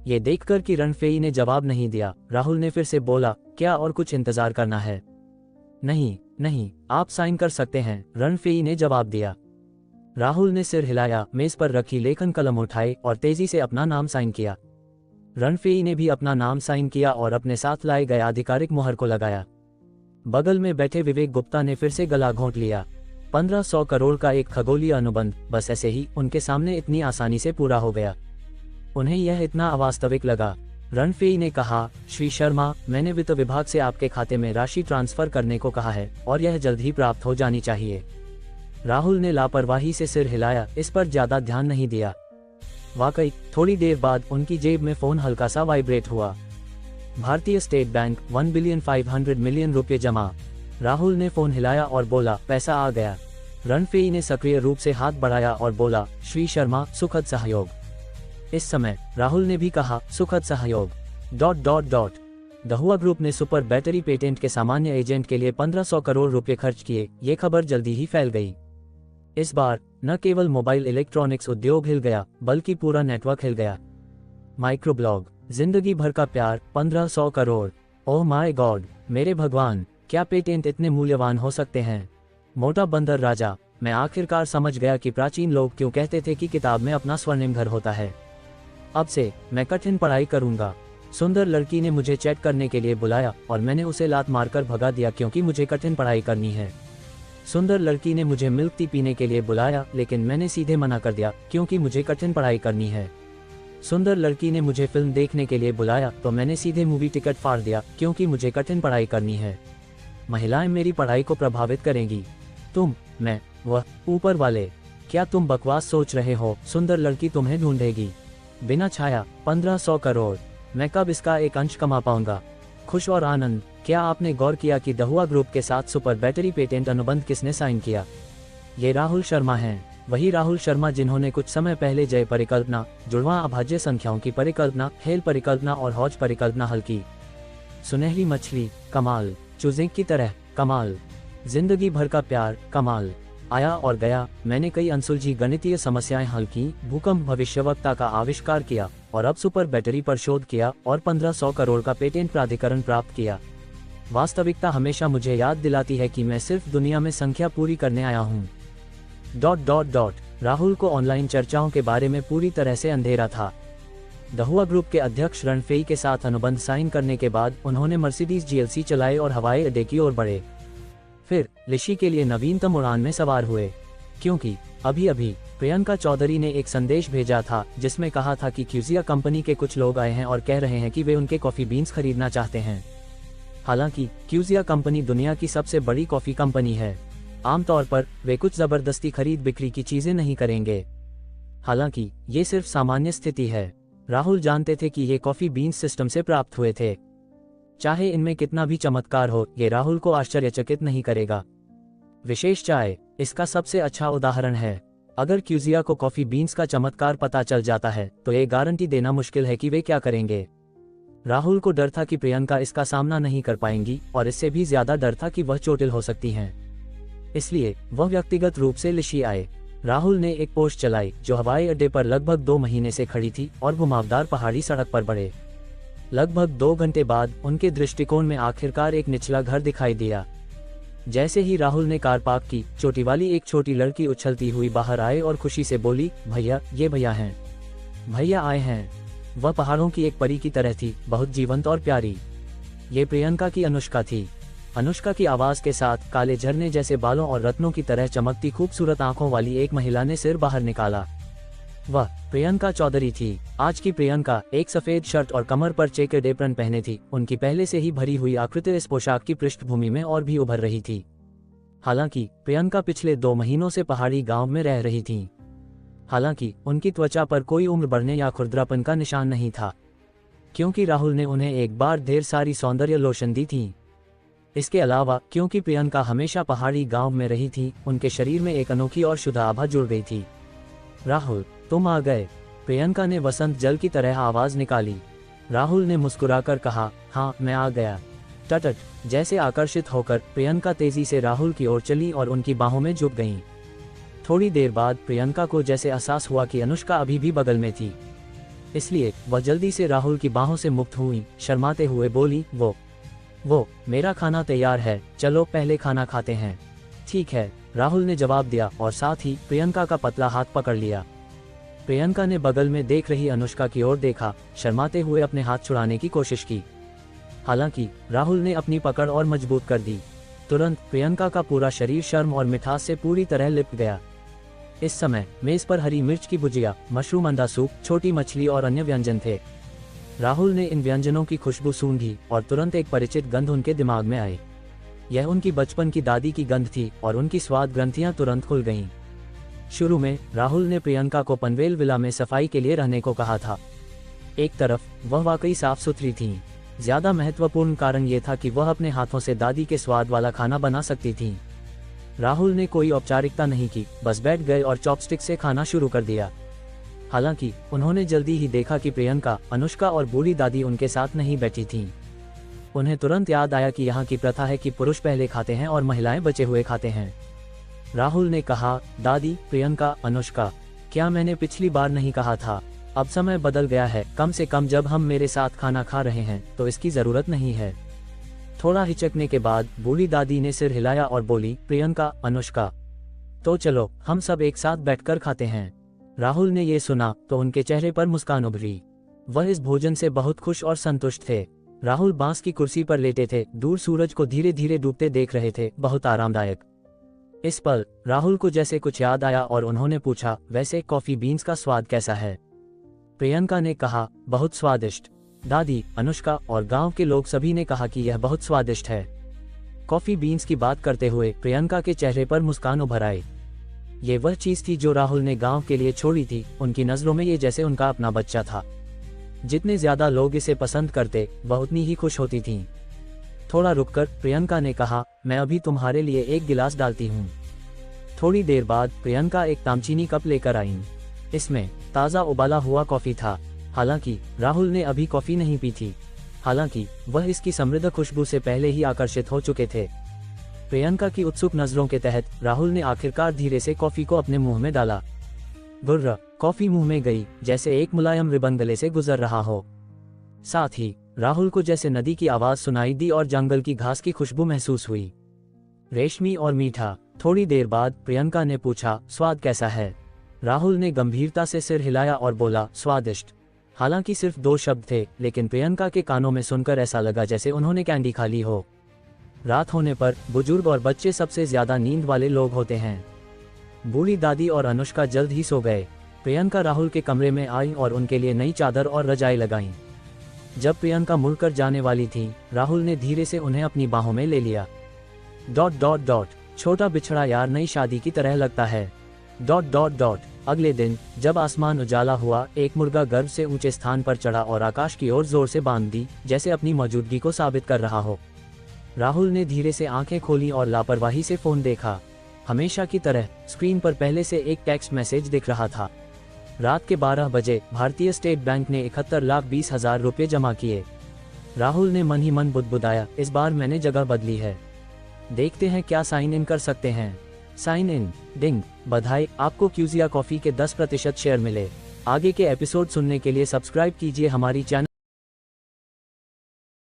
Speaker 1: ये देखकर कि रनफेई ने जवाब नहीं दिया, राहुल ने फिर से बोला, क्या और कुछ इंतजार करना है? नहीं नहीं, आप साइन कर सकते हैं, रनफेई ने जवाब दिया। राहुल ने सिर हिलाया, मेज पर रखी लेखन कलम उठाई और तेजी से अपना नाम साइन किया। रणफेई ने भी अपना नाम साइन किया और अपने साथ लाए गए आधिकारिक मुहर को लगाया। बगल में बैठे विवेक गुप्ता ने फिर से गला घोंट लिया। 1500 करोड़ का एक खगोलीय अनुबंध बस ऐसे ही उनके सामने इतनी आसानी से पूरा हो गया। उन्हें यह इतना अवास्तविक लगा। रणफेई ने कहा, श्री शर्मा, मैंने वित्त विभाग से आपके खाते में राशि ट्रांसफर करने को कहा है और यह जल्द ही प्राप्त हो जानी चाहिए। राहुल ने लापरवाही से सिर हिलाया, इस पर ज्यादा ध्यान नहीं दिया। वाकई थोड़ी देर बाद उनकी जेब में फोन हल्का सा वाइब्रेट हुआ। भारतीय स्टेट बैंक 1,500 मिलियन रुपये जमा। राहुल ने फोन हिलाया और बोला, पैसा आ गया। रणफेई ने सक्रिय रूप से हाथ बढ़ाया और बोला, श्री शर्मा, सुखद सहयोग। इस समय राहुल ने भी कहा, सुखद सहयोग ... दहुआ ग्रुप ने सुपर बैटरी पेटेंट के सामान्य एजेंट के लिए 1500 करोड़ रुपए खर्च किए। ये खबर जल्दी ही फैल गई। इस बार न केवल मोबाइल इलेक्ट्रॉनिक्स उद्योग हिल गया, बल्कि पूरा नेटवर्क हिल गया। माइक्रोब्लॉग, जिंदगी भर का प्यार, 1500 करोड़। ओह माय गॉड, मेरे भगवान, क्या पेटेंट इतने मूल्यवान हो सकते हैं। मोटा बंदर राजा, मैं आखिरकार समझ गया कि प्राचीन लोग क्यों कहते थे कि किताब में अपना स्वर्णिम घर होता है। अब से मैं कठिन पढ़ाई करूंगा। सुंदर लड़की ने मुझे चैट करने के लिए बुलाया और मैंने उसे लात मारकर भगा दिया क्योंकि मुझे कठिन पढ़ाई करनी है। सुंदर लड़की ने मुझे मिल्क टी पीने के लिए बुलाया, लेकिन मैंने सीधे मना कर दिया क्योंकि मुझे कठिन पढ़ाई करनी है। सुंदर लड़की ने मुझे फिल्म देखने के लिए बुलाया तो मैंने सीधे मूवी टिकट फाड़ दिया क्योंकि मुझे कठिन पढ़ाई करनी है। महिलाएं मेरी पढ़ाई को प्रभावित करेंगी। तुम, मैं, वह, ऊपर वाले, क्या तुम बकवास सोच रहे हो। सुंदर लड़की तुम्हें ढूंढेगी। बिना छाया, 1500 करोड़। मैं कब इसका एक अंश कमा पाऊंगा। खुश और आनंद। क्या आपने गौर किया कि दहुआ ग्रुप के साथ सुपर बैटरी पेटेंट अनुबंध किसने साइन किया? ये राहुल शर्मा हैं। वही राहुल शर्मा जिन्होंने कुछ समय पहले जय परिकल्पना, जुड़वां अभाज्य संख्याओं की परिकल्पना, हेल परिकल्पना और हौज परिकल्पना हल की। सुनहरी मछली, कमाल। चूजे की तरह, कमाल। जिंदगी भर का प्यार, कमाल। आया और गया, मैंने कई अनसुलझी गणितीय समस्याएं हल की, भूकंप भविष्यवक्ता का आविष्कार किया और अब सुपर बैटरी पर शोध किया और 1500 करोड़ का पेटेंट प्राधिकरण प्राप्त किया। वास्तविकता हमेशा मुझे याद दिलाती है कि मैं सिर्फ दुनिया में संख्या पूरी करने आया हूँ। ... राहुल को ऑनलाइन चर्चाओं के बारे में पूरी तरह से अंधेरा था। दहुआ ग्रुप के अध्यक्ष रणफेई के साथ अनुबंध साइन करने के बाद उन्होंने मर्सिडीज GLC चलाए और हवाई अड्डे की ओर बढ़े। फिर ऋषि के लिए नवीनतम उड़ान में सवार हुए, क्योंकि अभी अभी प्रियंका चौधरी ने एक संदेश भेजा था जिसमें कहा था कि क्यूजिया कंपनी के कुछ लोग आए हैं और कह रहे हैं कि वे उनके कॉफी बीन्स खरीदना चाहते हैं। हालांकि क्यूजिया कंपनी दुनिया की सबसे बड़ी कॉफी कंपनी है। आमतौर पर वे कुछ जबरदस्ती खरीद बिक्री की चीजें नहीं करेंगे। हालांकि ये सिर्फ सामान्य स्थिति है। राहुल जानते थे कि ये कॉफी बीन्स सिस्टम से प्राप्त हुए थे। चाहे इनमें कितना भी चमत्कार हो, ये राहुल को आश्चर्यचकित नहीं करेगा। विशेष चाय इसका सबसे अच्छा उदाहरण है। अगर क्यूजिया को कॉफी बीन्स का चमत्कार पता चल जाता है तो ये गारंटी देना मुश्किल है कि वे क्या करेंगे। राहुल को डर था कि प्रियंका इसका सामना नहीं कर पाएंगी और इससे भी ज्यादा डर था कि वह चोटिल हो सकती हैं। इसलिए वह व्यक्तिगत रूप से ऋषि आए। राहुल ने एक पोस्ट चलाई जो हवाई अड्डे पर लगभग 2 महीने से खड़ी थी और घुमावदार पहाड़ी सड़क पर बढ़े। लगभग 2 घंटे बाद उनके दृष्टिकोण में आखिरकार एक निचला घर दिखाई दिया। जैसे ही राहुल ने कार पार्क की, चोटी वाली एक छोटी लड़की उछलती हुई बाहर आए और खुशी से बोली, भैया, ये भैया हैं। भैया आए हैं। वह पहाड़ों की एक परी की तरह थी, बहुत जीवंत और प्यारी। ये प्रियंका की अनुष्का थी। अनुष्का की आवाज के साथ काले झरने जैसे बालों और रत्नों की तरह चमकती खूबसूरत आंखों वाली एक महिला ने सिर बाहर निकाला। वह प्रियंका चौधरी थी। आज की प्रियंका एक सफेद शर्ट और कमर पर चेकर्ड एप्रन पहने थी। उनकी पहले से ही भरी हुई आकृति इस पोशाक की पृष्ठभूमि में और भी उभर रही थी। हालांकि प्रियंका पिछले 2 महीनों से पहाड़ी गांव में रह रही थी। हालांकि उनकी त्वचा पर कोई उम्र बढ़ने या खुरदरापन का निशान नहीं था, क्योंकि राहुल ने उन्हें एक बार ढेर सारी सौंदर्य लोशन दी थी। इसके अलावा क्योंकि प्रियंका हमेशा पहाड़ी गांव में रही थी, उनके शरीर में एक अनोखी और शुद्ध आभा जुड़ गई थी। राहुल, तुम आ गए। प्रियंका ने वसंत जल की तरह आवाज निकाली। राहुल ने मुस्कुराकर कहा, हाँ, मैं आ गया। टटट जैसे आकर्षित होकर प्रियंका तेजी से राहुल की ओर चली और उनकी बाहों में झुक गईं। थोड़ी देर बाद प्रियंका को जैसे एहसास हुआ कि अनुष्का अभी भी बगल में थी, इसलिए वह जल्दी से राहुल की बाहों से मुक्त हुई। शर्माते हुए बोली, वो मेरा खाना तैयार है, चलो पहले खाना खाते हैं। ठीक है, राहुल ने जवाब दिया और साथ ही प्रियंका का पतला हाथ पकड़ लिया। प्रियंका ने बगल में देख रही अनुष्का की ओर देखा, शर्माते हुए अपने हाथ छुड़ाने की कोशिश की। हालांकि राहुल ने अपनी पकड़ और मजबूत कर दी। तुरंत प्रियंका का पूरा शरीर शर्म और मिठास से पूरी तरह लिपट गया। इस समय मेज पर हरी मिर्च की भुजिया, मशरूम अंडा सूप, छोटी मछली और अन्य व्यंजन थे। राहुल ने इन व्यंजनों की खुशबू सूंघी और तुरंत एक परिचित गंध उनके दिमाग में आई। यह उनकी बचपन की दादी की गंध थी और उनकी स्वाद ग्रंथियां तुरंत खुल गईं। शुरू में राहुल ने प्रियंका को पनवेल विला में सफाई के लिए रहने को कहा था। एक तरफ वह वाकई साफ सुथरी थीं। ज्यादा महत्वपूर्ण कारण यह था कि वह अपने हाथों से दादी के स्वाद वाला खाना बना सकती थीं। राहुल ने कोई औपचारिकता नहीं की, बस बैठ गए और चॉपस्टिक से खाना शुरू कर दिया। हालांकि उन्होंने जल्दी ही देखा कि प्रियंका, अनुष्का और बूढ़ी दादी उनके साथ नहीं बैठी थीं। उन्हें तुरंत याद आया कि यहाँ की प्रथा है कि पुरुष पहले खाते हैं और महिलाएं बचे हुए खाते हैं। राहुल ने कहा, दादी, प्रियंका, अनुष्का, क्या मैंने पिछली बार नहीं कहा था? अब समय बदल गया है। कम से कम जब हम मेरे साथ खाना खा रहे हैं तो इसकी जरूरत नहीं है। थोड़ा हिचकने के बाद बूढ़ी दादी ने सिर हिलाया और बोली, प्रियंका, अनुष्का, तो चलो हम सब एक साथ बैठकर खाते हैं। राहुल ने ये सुना तो उनके चेहरे पर मुस्कान उभरी। वह इस भोजन से बहुत खुश और संतुष्ट थे। राहुल बांस की कुर्सी पर लेटे थे, दूर सूरज को धीरे धीरे डूबते देख रहे थे, बहुत आरामदायक। इस पल राहुल को जैसे कुछ याद आया और उन्होंने पूछा, वैसे कॉफी बीन्स का स्वाद कैसा है? प्रियंका ने कहा, बहुत स्वादिष्ट। दादी, अनुष्का और गांव के लोग सभी ने कहा कि यह बहुत स्वादिष्ट है। कॉफी बीन्स की बात करते हुए प्रियंका के चेहरे पर मुस्कान उभर आई। ये वह चीज थी जो राहुल ने गांव के लिए छोड़ी थी। उनकी नजरों में ये जैसे उनका अपना बच्चा था। जितने ज्यादा लोग इसे पसंद करते, वह उतनी ही खुश होती थीं। थोड़ा रुककर प्रियंका ने कहा, मैं अभी तुम्हारे लिए एक गिलास डालती हूँ। थोड़ी देर बाद प्रियंका एक तामचीनी कप लेकर आईं। इसमें ताज़ा उबाला हुआ कॉफी था। हालांकि राहुल ने अभी कॉफी नहीं पी थी। हालांकि वह इसकी समृद्ध खुशबू से पहले ही आकर्षित हो चुके थे। प्रियंका की उत्सुक नजरों के तहत राहुल ने आखिरकार धीरे से कॉफी को अपने मुंह में डाला। गुर्र, कॉफी मुंह में गई जैसे एक मुलायम रिबन गले से गुजर रहा हो। साथ ही राहुल को जैसे नदी की आवाज सुनाई दी और जंगल की घास की खुशबू महसूस हुई, रेशमी और मीठा। थोड़ी देर बाद प्रियंका ने पूछा, स्वाद कैसा है? राहुल ने गंभीरता से सिर हिलाया और बोला, स्वादिष्ट। हालांकि सिर्फ 2 शब्द थे, लेकिन प्रियंका के कानों में सुनकर ऐसा लगा जैसे उन्होंने कैंडी खा ली हो। रात होने पर बुजुर्ग और बच्चे सबसे ज्यादा नींद वाले लोग होते हैं। बूढ़ी दादी और अनुष्का जल्द ही सो गए। प्रियंका राहुल के कमरे में आई और उनके लिए नई चादर और रजाई लगाई। जब प्रियंका मुड़कर जाने वाली थी, राहुल ने धीरे से उन्हें अपनी बाहों में ले लिया। ... छोटा बिछड़ा यार नई शादी की तरह लगता है... अगले दिन जब आसमान उजाला हुआ, एक मुर्गा गर्व से ऊंचे स्थान पर चढ़ा और आकाश की ओर जोर से बांध दी, जैसे अपनी मौजूदगी को साबित कर रहा हो। राहुल ने धीरे से आंखें खोली और लापरवाही से फोन देखा। हमेशा की तरह स्क्रीन पर पहले से एक टेक्स्ट मैसेज दिख रहा था। रात के 12 बजे भारतीय स्टेट बैंक ने 71,20,000 रुपये जमा किए। राहुल ने मन ही मन बुदबुदाया, इस बार मैंने जगह बदली है। देखते हैं क्या साइन इन कर सकते हैं। साइन इन, डिंग, बधाई, आपको क्यूजिया कॉफी के 10% शेयर मिले। आगे के एपिसोड सुनने के लिए सब्सक्राइब कीजिए हमारी चैनल।